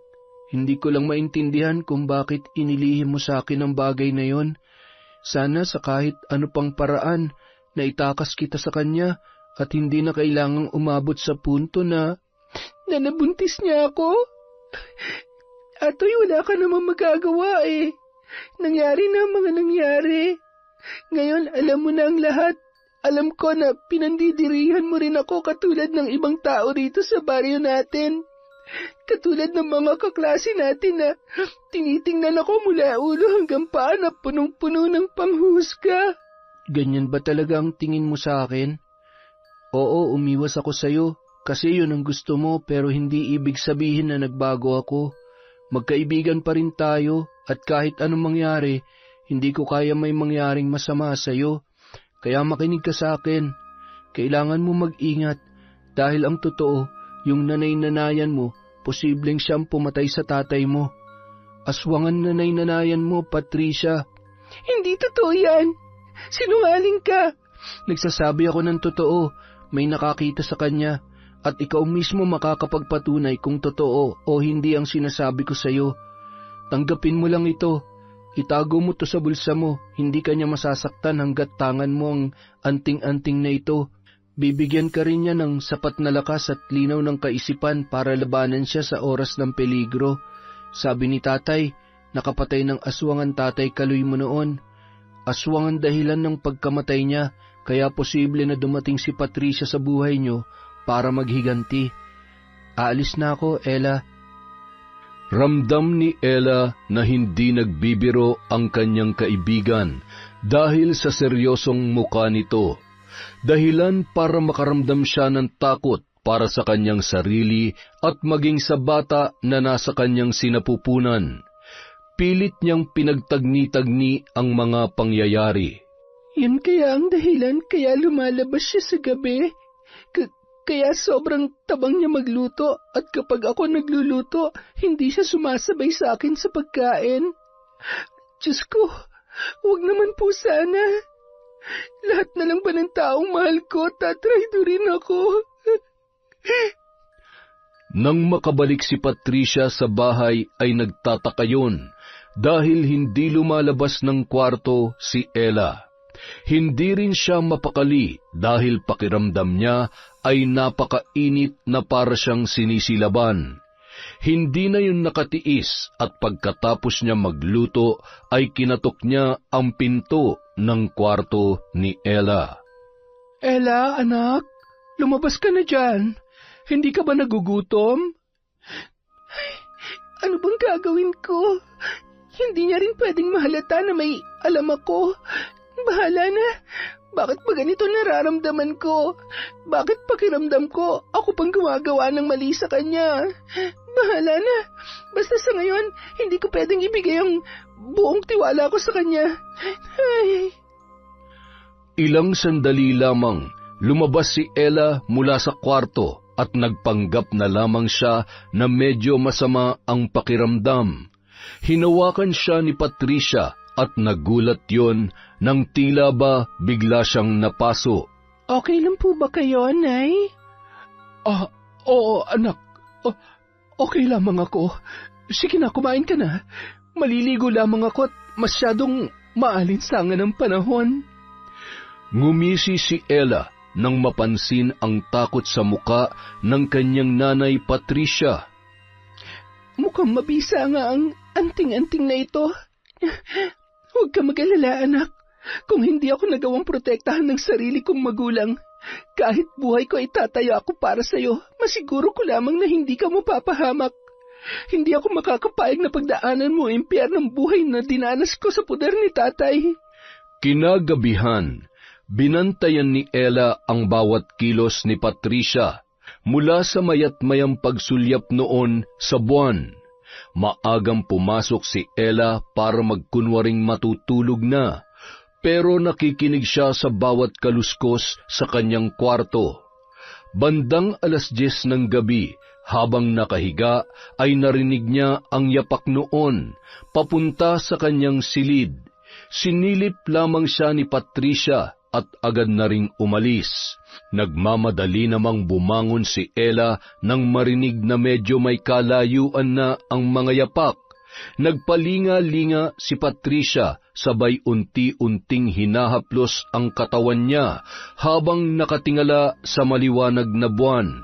Hindi ko lang maintindihan kung bakit inilihim mo sa akin ang bagay na yon. Sana sa kahit ano pang paraan na itakas kita sa kanya at hindi na kailangang umabot sa punto na nabuntis niya ako. Atoy, wala ka namang magagawa eh. Nangyari na ang mga nangyari. Ngayon, alam mo na ang lahat. Alam ko na pinandidirihan mo rin ako katulad ng ibang tao rito sa baryo natin. Katulad ng mga kaklase natin na tinitingnan ako mula ulo hanggang paa na punong-puno ng panghusga. Ganyan ba talaga ang tingin mo sa akin? Oo, umiwas ako sa'yo. Kasi yun ang gusto mo pero hindi ibig sabihin na nagbago ako. Magkaibigan pa rin tayo at kahit anong mangyari, hindi ko kaya may mangyaring masama sa'yo. Kaya makinig ka sa akin. Kailangan mo mag-ingat dahil ang totoo, yung nanay-nanayan mo, posibleng siyang pumatay sa tatay mo. Aswangan nanay-nanayan mo, Patricia. Hindi totoo yan. Sinungaling ka. Nagsasabi ako ng totoo. May nakakita sa kanya. At ikaw mismo makakapagpatunay kung totoo o hindi ang sinasabi ko sa iyo. Tanggapin mo lang ito. Itago mo to sa bulsa mo. Hindi ka niya masasaktan hanggat tangan mo ang anting-anting na ito. Bibigyan ka rin niya ng sapat na lakas at linaw ng kaisipan para labanan siya sa oras ng peligro. Sabi ni tatay, nakapatay ng aswang ang tatay Kaloy mo noon. Aswang ang dahilan ng pagkamatay niya, kaya posible na dumating si Patricia sa buhay niyo para maghiganti. Aalis na ako, Ella. Ramdam ni Ella na hindi nagbibiro ang kanyang kaibigan dahil sa seryosong mukha nito. Dahilan para makaramdam siya ng takot para sa kanyang sarili at maging sa bata na nasa kanyang sinapupunan. Pilit niyang pinagtagni-tagni ang mga pangyayari. Yan kaya ang dahilan kaya lumalabas siya sa gabi? Kaya sobrang tabang niya magluto at kapag ako nagluluto, hindi siya sumasabay sa akin sa pagkain. Diyos ko, huwag naman po sana. Lahat na lang ba ng taong mahal ko, tatraydurin ako? Nang makabalik si Patricia sa bahay ay nagtataka yun dahil hindi lumalabas ng kwarto si Ella. Hindi rin siya mapakali dahil pakiramdam niya ay napakainit na para siyang sinisilaban. Hindi na yun nakatiis at pagkatapos niya magluto ay kinatok niya ang pinto ng kwarto ni Ella. Ella, anak, lumabas ka na dyan. Hindi ka ba nagugutom? Ay, ano bang gagawin ko? Hindi niya rin pwedeng mahalata na may alam ako. Bahala na. Bakit ba ganito nararamdaman ko? Bakit pakiramdam ko ako pang gumagawa ng mali sa kanya? Bahala na. Basta sa ngayon, hindi ko pwedeng ibigay ang buong tiwala ko sa kanya. Ay. Ilang sandali lamang, lumabas si Ella mula sa kwarto at nagpanggap na lamang siya na medyo masama ang pakiramdam. Hinawakan siya ni Patricia at nagulat yon nang tila ba bigla siyang napaso. Okay lang po ba kayo, Nay? Oo, anak. Okay lamang ako. Sige na, kumain ka na. Maliligo lamang ako at masyadong maalinsangan ang panahon. Ngumisi si Ella nang mapansin ang takot sa muka ng kanyang nanay Patricia. Mukhang mabisa nga ang anting-anting na ito. Huwag ka mag-alala, anak. Kung hindi ako nagawang protektahan ng sarili kong magulang, kahit buhay ko ay tatayo ako para sa'yo, masiguro ko lamang na hindi ka mapapahamak. Hindi ako makakapayag na pagdaanan mo ang impyernong buhay na dinanas ko sa poder ni tatay. Kinagabihan, binantayan ni Ella ang bawat kilos ni Patricia mula sa mayat-mayang pagsulyap noon sa buwan. Maagang pumasok si Ella para magkunwaring matutulog na, pero nakikinig siya sa bawat kaluskos sa kanyang kwarto. Bandang 10:00 ng gabi, habang nakahiga, ay narinig niya ang yapak noon, papunta sa kanyang silid. Sinilip lamang siya ni Patricia at agad na ring umalis. Nagmamadali namang bumangon si Ella nang marinig na medyo may kalayuan na ang mga yapak. Nagpalinga-linga si Patricia, sabay unti-unting hinahaplos ang katawan niya habang nakatingala sa maliwanag na buwan.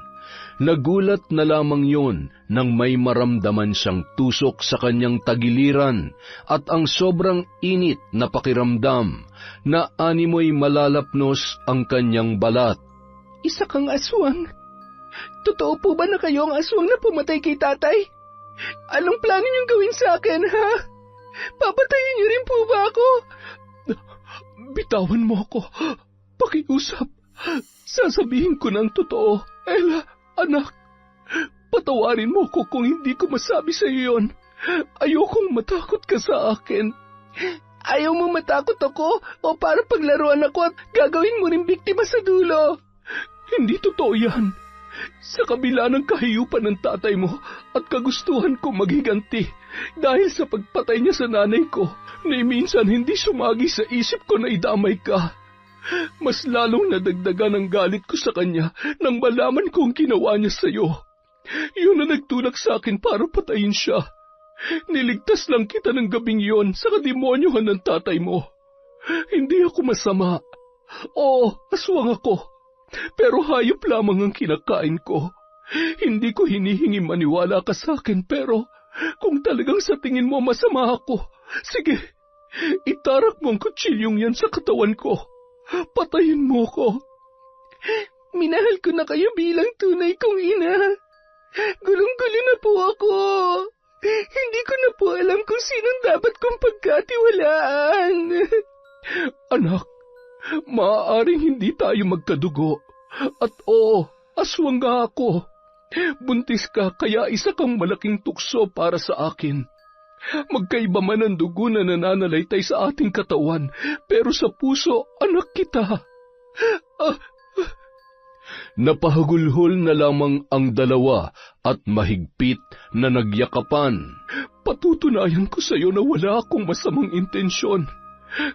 Nagulat na lamang yun nang may maramdaman siyang tusok sa kanyang tagiliran at ang sobrang init na pakiramdam na animoy malalapnos ang kanyang balat. Isa kang aswang. Totoo po ba na kayo ang aswang na pumatay kay tatay? Anong plano niyong gawin sa akin, ha? Papatayin niyo rin po ba ako? Bitawan mo ako. Pakiusap. Sasabihin ko ng totoo. Ella, anak, patawarin mo ko kung hindi ko masabi sa iyo yun. Ayokong matakot ka sa akin. Ayaw mo matakot ako o para paglaruan ako at gagawin mo rin biktima sa dulo? Hindi totoo yan. Sa kabila ng kahiyupan ng tatay mo at kagustuhan ko maghiganti dahil sa pagpatay niya sa nanay ko, na minsan hindi sumagi sa isip ko na idamay ka. Mas lalong nadagdagan ang galit ko sa kanya nang malaman kong ginawa niya sa'yo. Yun na nagtulak sa akin para patayin siya. Niligtas lang kita ng gabing yon sa kademonyohan ng tatay mo. Hindi ako masama. Oo, aswang ako. Pero hayop lamang ang kinakain ko. Hindi ko hinihingi maniwala ka sa akin, pero kung talagang sa tingin mo masama ako, sige, itarak mo ang kutsilyong yan sa katawan ko. Patayin mo ko. Minahal ko na kayo bilang tunay kong ina. Gulong-gulo na po ako. Hindi ko na po alam kung sinong dapat kong pagkatiwalaan. Anak, maaaring hindi tayo magkadugo. At oo, aswang nga ako. Buntis ka kaya isa kang malaking tukso para sa akin. Magkaiba man ang dugo na nananalaytay sa ating katawan, pero sa puso, anak kita. Napahagulhol na lamang ang dalawa at mahigpit na nagyakapan. Patutunayan ko sa iyo na wala akong masamang intensyon.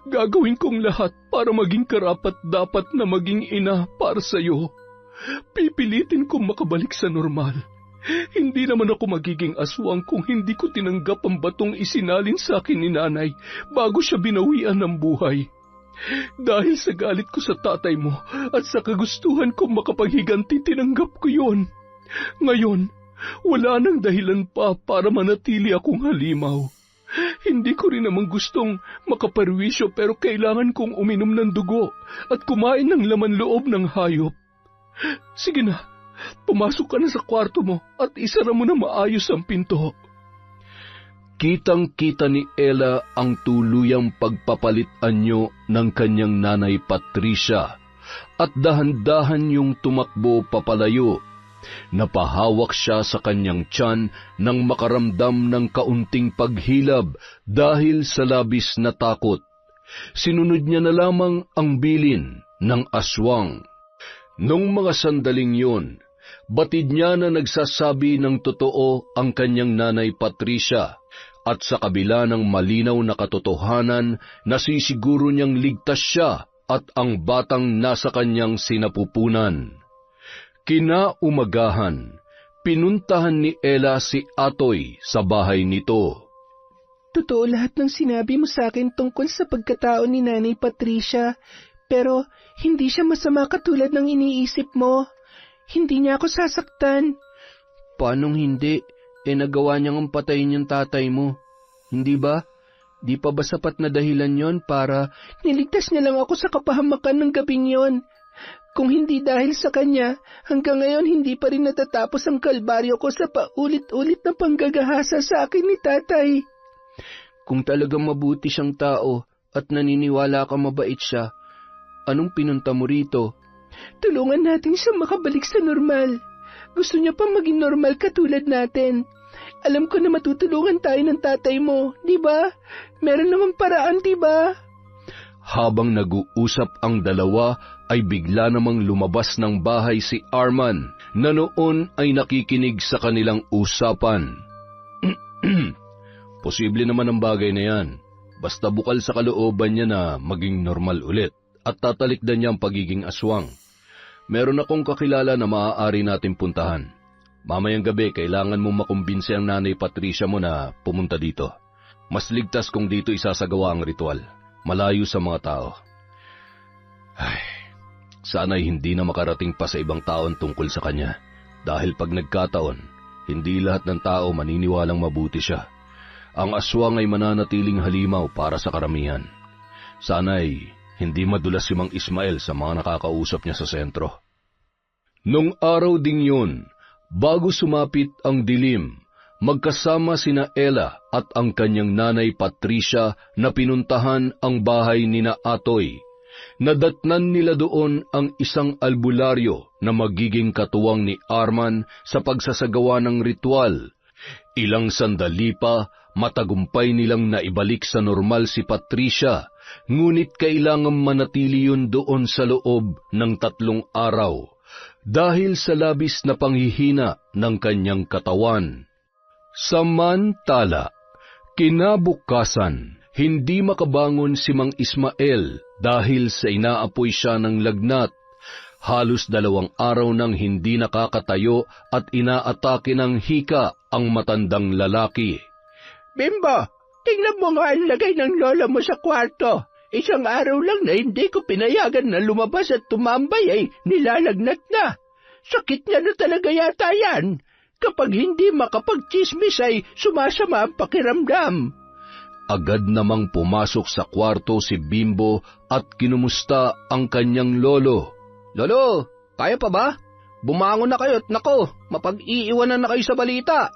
Gagawin kong lahat para maging karapat-dapat na maging ina para sa iyo. Pipilitin kong makabalik sa normal. Hindi naman ako magiging aswang kung hindi ko tinanggap ang batong isinalin sa akin ni nanay bago siya binawian ng buhay. Dahil sa galit ko sa tatay mo at sa kagustuhan kong makapaghiganti, tinanggap ko yon. Ngayon, wala nang dahilan pa para manatili akong halimaw. Hindi ko rin naman gustong makaparwisyo pero kailangan kong uminom ng dugo at kumain ng laman loob ng hayop. Sige na, pumasok ka na sa kwarto mo at isara mo na maayos ang pinto. Kitang-kita ni Ella ang tuluyang pagpapalit anyo ng kanyang nanay Patricia at dahan-dahan yung tumakbo papalayo. Napahawak siya sa kanyang tiyan nang makaramdam ng kaunting paghilab dahil sa labis na takot. Sinunod niya na lamang ang bilin ng aswang. Nung mga sandaling yun, batid niya na nagsasabi ng totoo ang kanyang nanay Patricia. At sa kabila ng malinaw na katotohanan, nasisiguro niyang ligtas siya at ang batang nasa kanyang sinapupunan. Kinaumagahan, pinuntahan ni Ella si Atoy sa bahay nito. Totoo lahat ng sinabi mo sa akin tungkol sa pagkatao ni Nanay Patricia, pero hindi siya masama katulad ng iniisip mo. Hindi niya ako sasaktan. Paanong hindi? Nagawa niyang patayin yung tatay mo. Hindi ba? Di pa ba sapat na dahilan yon para niligtas niya lang ako sa kapahamakan ng gabing yon? Kung hindi dahil sa kanya, hanggang ngayon hindi pa rin natatapos ang kalbaryo ko sa paulit-ulit na panggagahasa sa akin ni tatay. Kung talagang mabuti siyang tao at naniniwala ka mabait siya, anong pinunta mo rito? Tulungan natin siya makabalik sa normal. Gusto niya pa maging normal katulad natin. Alam ko na matutulungan tayo ng tatay mo, di ba? Meron naman paraan, di ba? Habang nag-uusap ang dalawa, ay bigla namang lumabas ng bahay si Arman, na noon ay nakikinig sa kanilang usapan. Posible naman ang bagay na yan, basta bukal sa kalooban niya na maging normal ulit, at tatalikdan niya ang pagiging aswang. Meron akong kakilala na maaari natin puntahan. Mamayang gabi, kailangan mong makumbinse ang nanay Patricia mo na pumunta dito. Mas ligtas kung dito isasagawa ang ritual, malayo sa mga tao. Ay, sana'y hindi na makarating pa sa ibang taon tungkol sa kanya, dahil pag nagkataon, hindi lahat ng tao maniniwalang mabuti siya. Ang aswang ay mananatiling halimaw para sa karamihan. Sana'y hindi madulas si Mang Ismael sa mga nakakausap niya sa sentro. Nung araw ding yun, bago sumapit ang dilim, magkasama sina Ella at ang kanyang nanay Patricia na pinuntahan ang bahay nina Atoy. Nadatnan nila doon ang isang albularyo na magiging katuwang ni Arman sa pagsasagawa ng ritual. Ilang sandali pa, matagumpay nilang naibalik sa normal si Patricia, ngunit kailangang manatili yun doon sa loob ng 3 araw. Dahil sa labis na panghihina ng kanyang katawan. Samantala, kinabukasan, hindi makabangon si Mang Ismael dahil sa inaapoy siya ng lagnat. Halos 2 araw nang hindi nakakatayo at inaatake ng hika ang matandang lalaki. Bimbo, tingnan mo nga ang lagay ng lola mo sa kwarto. Isang araw lang na hindi ko pinayagan na lumabas at tumambay ay nilalagnat na. Sakit niya na talaga yata yan. Kapag hindi makapagchismis ay sumasama ang pakiramdam. Agad namang pumasok sa kwarto si Bimbo at kinumusta ang kanyang lolo. Lolo, kaya pa ba? Bumangon na kayo at nako, mapag-iiwanan na kayo sa balita.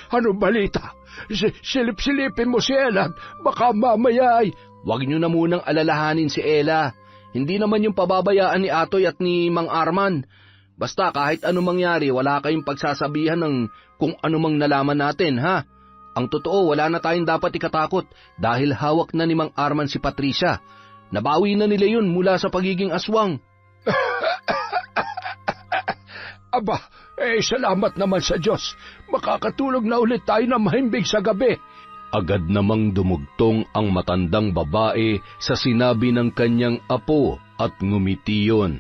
Ano balita? Silip-silipin mo si Ella, baka mamaya ay... Huwag niyo na munang alalahanin si Ella. Hindi naman yung pababayaan ni Atoy at ni Mang Arman. Basta kahit anong mangyari, wala kayong pagsasabihan ng kung anumang nalaman natin, ha? Ang totoo, wala na tayong dapat ikatakot dahil hawak na ni Mang Arman si Patricia. Nabawi na nila yun mula sa pagiging aswang. Aba, salamat naman sa Diyos. Makakatulog na ulit tayo na mahimbing sa gabi. Agad namang dumugtong ang matandang babae sa sinabi ng kanyang apo at ngumiti yun.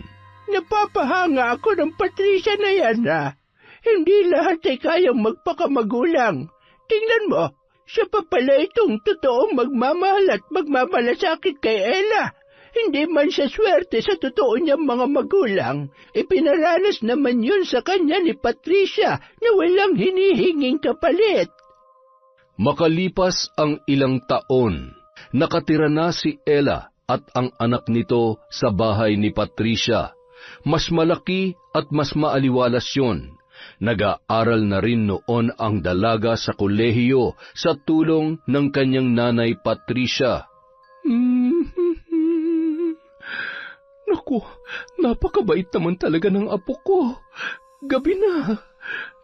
Napapahanga ako ng Patricia na yan, ha? Hindi lahat ay kayang magpakamagulang. Tingnan mo, siya pa pala itong totoong magmamahal at magmamalasakit kay Ella. Hindi man siya swerte sa totoo niyang mga magulang. Ipinaranas naman yun sa kanya ni Patricia na walang hinihinging kapalit. Makalipas ang ilang taon, nakatira na si Ella at ang anak nito sa bahay ni Patricia. Mas malaki at mas maaliwalas yun. Nag-aaral na rin noon ang dalaga sa kolehiyo sa tulong ng kanyang nanay Patricia. Naku, napakabait naman talaga ng apo ko. Gabi na.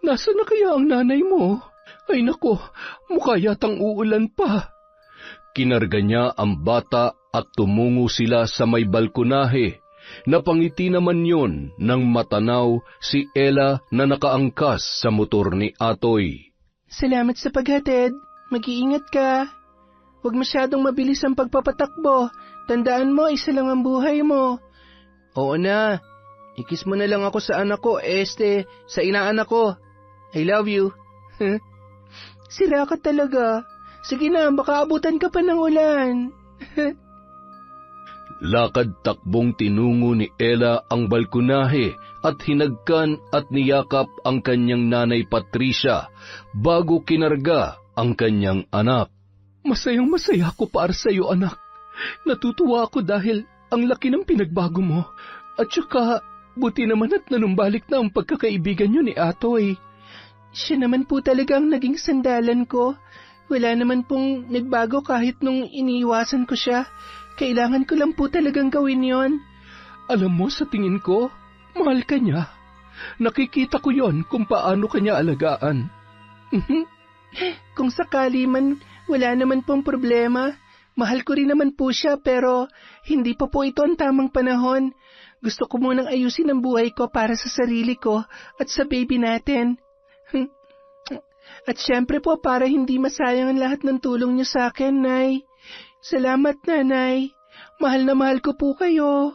Nasaan na kaya ang nanay mo? Ay naku, mukha yatang uulan pa. Kinarga niya ang bata at tumungo sila sa may balkonahe. Napangiti naman yon nang matanaw si Ella na nakaangkas sa motor ni Atoy. Salamat sa paghatid. Mag-iingat ka. Huwag masyadong mabilis ang pagpapatakbo. Tandaan mo, isa lang ang buhay mo. Oo na. Ikis mo na lang ako sa anak ko, sa inaanak ko. I love you. Sira ka talaga. Sige na, baka abutan ka pa ng ulan. Lakad-takbong tinungo ni Ella ang balkonahe at hinagkan at niyakap ang kanyang nanay Patricia bago kinarga ang kanyang anak. Masayang-masaya ako para sa iyo, anak. Natutuwa ako dahil ang laki ng pinagbago mo. At saka, buti naman at nanumbalik na ang pagkakaibigan niyo ni Atoy. Siya naman po talagang naging sandalan ko. Wala naman pong nagbago kahit nung iniiwasan ko siya. Kailangan ko lang po talagang gawin yon. Alam mo, sa tingin ko, mahal ka niya. Nakikita ko yon kung paano kanya alagaan. Kung sakali man, wala naman pong problema. Mahal ko rin naman po siya pero hindi pa po ito ang tamang panahon. Gusto ko munang ayusin ang buhay ko para sa sarili ko at sa baby natin. At syempre po para hindi masayang ang lahat ng tulong niyo sa akin, Nay. Salamat, Nanay. Mahal na mahal ko po kayo.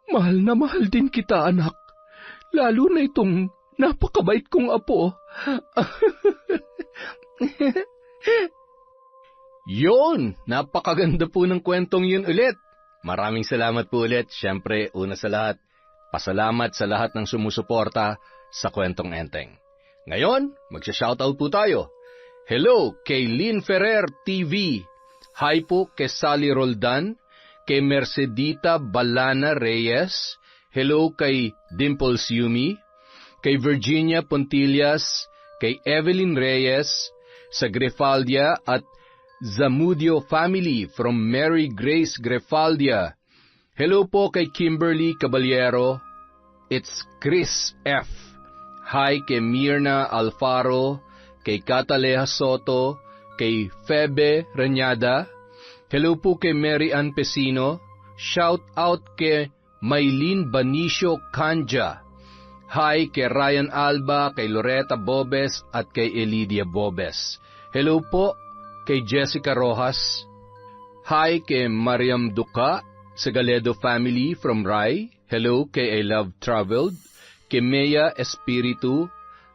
Mahal na mahal din kita, anak. Lalo na itong napakabait kong apo. Yun! Napakaganda po ng kwentong yun ulit. Maraming salamat po ulit. Siyempre, una sa lahat, pasalamat sa lahat ng sumusuporta sa Kwentong Enteng. Ngayon, magsha-shoutout po tayo. Hello kay Lynn Ferrer TV. Hi po kay Sally Roldan, kay Mercedita Balana Reyes. Hello kay Dimples Yumi, kay Virginia Pontillas, kay Evelyn Reyes, sa Grefaldia at Zamudio family from Mary Grace Grefaldia. Hello po kay Kimberly Caballero. It's Chris F. Hi kay Mirna Alfaro, kay Cataleja Soto, kay Febe Reñada. Hello po kay Mary Ann Pesino. Shout out kay Maylene Banicio Canja. Hi kay Ryan Alba, kay Loretta Bobes at kay Elidia Bobes. Hello po kay Jessica Rojas. Hi kay Mariam Duca sa Galedo family from Rai. Hello kay I Love Traveled. Kay Mea Espiritu.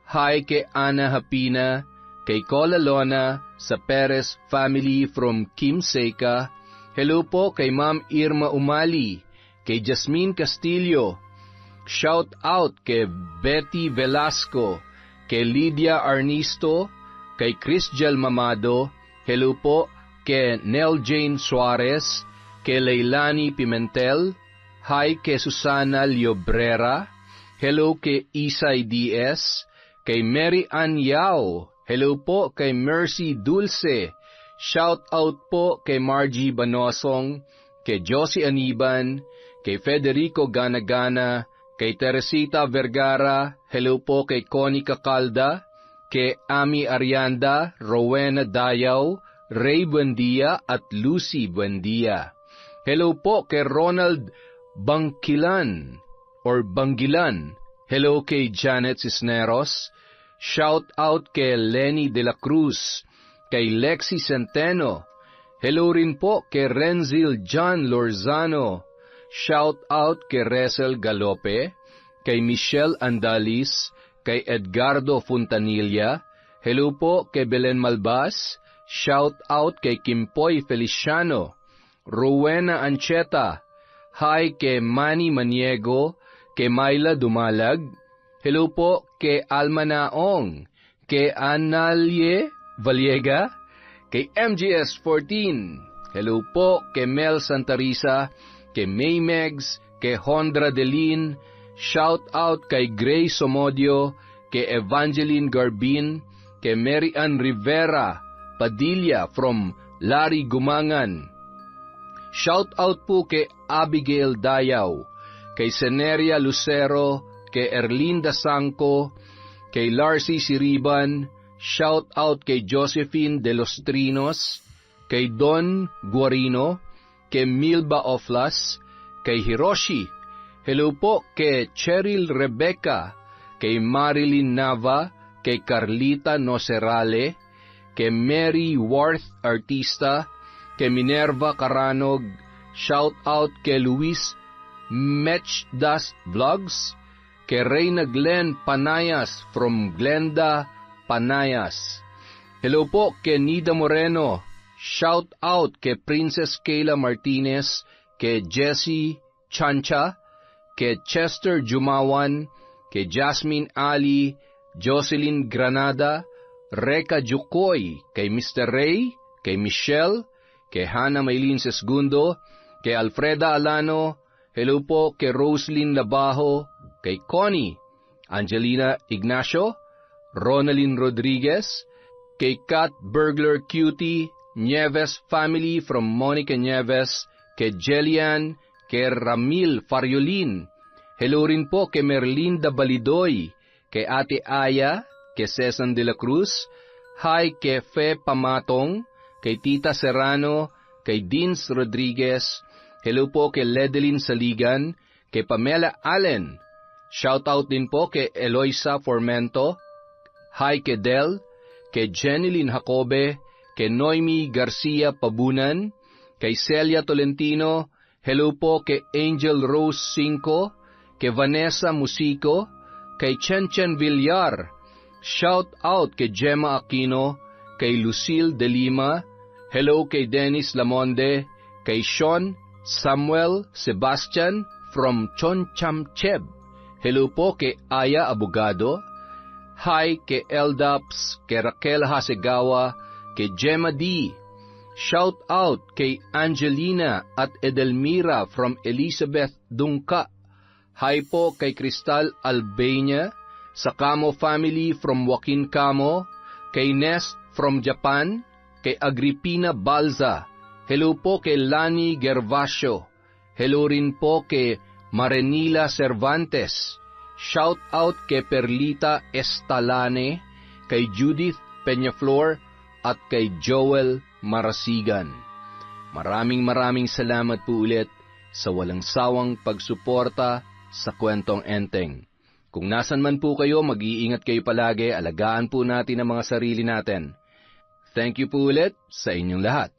Hi kay Ana Hapina. Kay Cola Lona sa Perez family from Kim Seca. Hello po kay Ma'am Irma Umali. Kay Jasmine Castillo. Shout out kay Betty Velasco. Kay Lydia Arnisto. Kay Chrisjel Mamado. Hello po kay Nel Jane Suarez. Kay Leilani Pimentel. Hi kay Susana Liobrera. Hello kay Isay Diaz. Kay Mary Ann Yao. Hello po kay Mercy Dulce. Shout out po kay Margie Banosong. Kay Josie Aniban. Kay Federico Ganagana. Kay Teresita Vergara. Hello po kay Connie Cacalda. Kay Ami Arianda, Rowena Dayaw, Ray Buendia at Lucy Buendia. Hello po kay Ronald Bangkilan or Bangilan. Hello kay Janet Cisneros. Shout out kay Lenny de la Cruz, kay Lexi Centeno. Hello rin po kay Renzil John Lorzano. Shout out kay Resel Galope, kay Michelle Andalis, kay Edgardo Fontanilla. Hello po kay Belen Malbas. Shout out kay Kimpoy Feliciano, Rowena Ancheta. Hi kay Manny Maniego, kay Myla Dumalag. Hello po kay Alma Naong, kay Analie Valiega, kay MGS 14. Hello po kay Mel Santarisa, kay May Megs, kay Hondra Delin. Shout out kay Grace Somodio, kay Evangeline Garbin, kay Mary Ann Rivera Padilla from Larry Gumangan. Shout out po kay Abigail Dayaw, kay Seneria Lucero, kay Erlinda Sangco, kay Larcy Siriban. Shout out kay Josephine de los Trinos, kay Don Guarino, kay Milba Oflas, kay Hiroshi. Hello po kay Cheryl Rebecca, kay Marilyn Nava, kay Carlita Nocerale, kay Mary Worth Artista, kay Minerva Caranog. Shout out kay Luis Mechdas Vlogs, kay Reyna Glenn Panayas from Glenda, Panayas. Hello po kay Nida Moreno. Shout out kay Princess Kayla Martinez, kay Jessie Chancha, kay Chester Jumawan, kay Jasmine Ali, Jocelyn Granada, Reka Jukoy, kay Mr. Ray, kay Michelle, kay Hannah Maylin Sesgundo, kay Alfreda Alano. Hello po kay Roslyn Labajo, kay Connie, Angelina Ignacio, Ronalyn Rodriguez, kay Kat Burglar Cutie, Nieves family from Monica Nieves, kay Jelian, kay Ramil Fariolin. Hello rin po kay Merlinda Balidoy, kay Ate Aya, kay Cesan de la Cruz. Hi kay Fe Pamatong, kay Tita Serrano, kay Dins Rodriguez. Hello po kay Ledeline Saligan, kay Pamela Allen. Shout out din po kay Eloisa Formento. Hi kay Del, kay Jeneline Jacobe, kay Noemi Garcia Pabunan, kay Celia Tolentino. Hello po kay Angel Rose Cinco, kay Vanessa Musico, kay Chen Villar. Shout out kay Gemma Aquino, kay Lucille De Lima. Hello kay Dennis Lamonde, kay Sean Samuel Sebastian from Chonchamcheb. Hello po kay Aya Abogado. Hi kay Eldaps, kay Raquel Hasegawa, kay Gemma D. Shout out kay Angelina at Edelmira from Elizabeth Dungka. Hi po kay Cristal Albania, sa Camo family from Joaquin Camo, kay Nest from Japan, kay Agripina Balza. Hello po kay Lani Gervasio. Hello rin po kay Marenila Cervantes. Shout out kay Perlita Estalane, kay Judith Peñaflor, at kay Joel Marasigan. Maraming salamat po ulit sa walang sawang pagsuporta sa Kwentong Enteng. Kung nasan man po kayo, mag-iingat kayo palagi, alagaan po natin ang mga sarili natin. Thank you po ulit sa inyong lahat.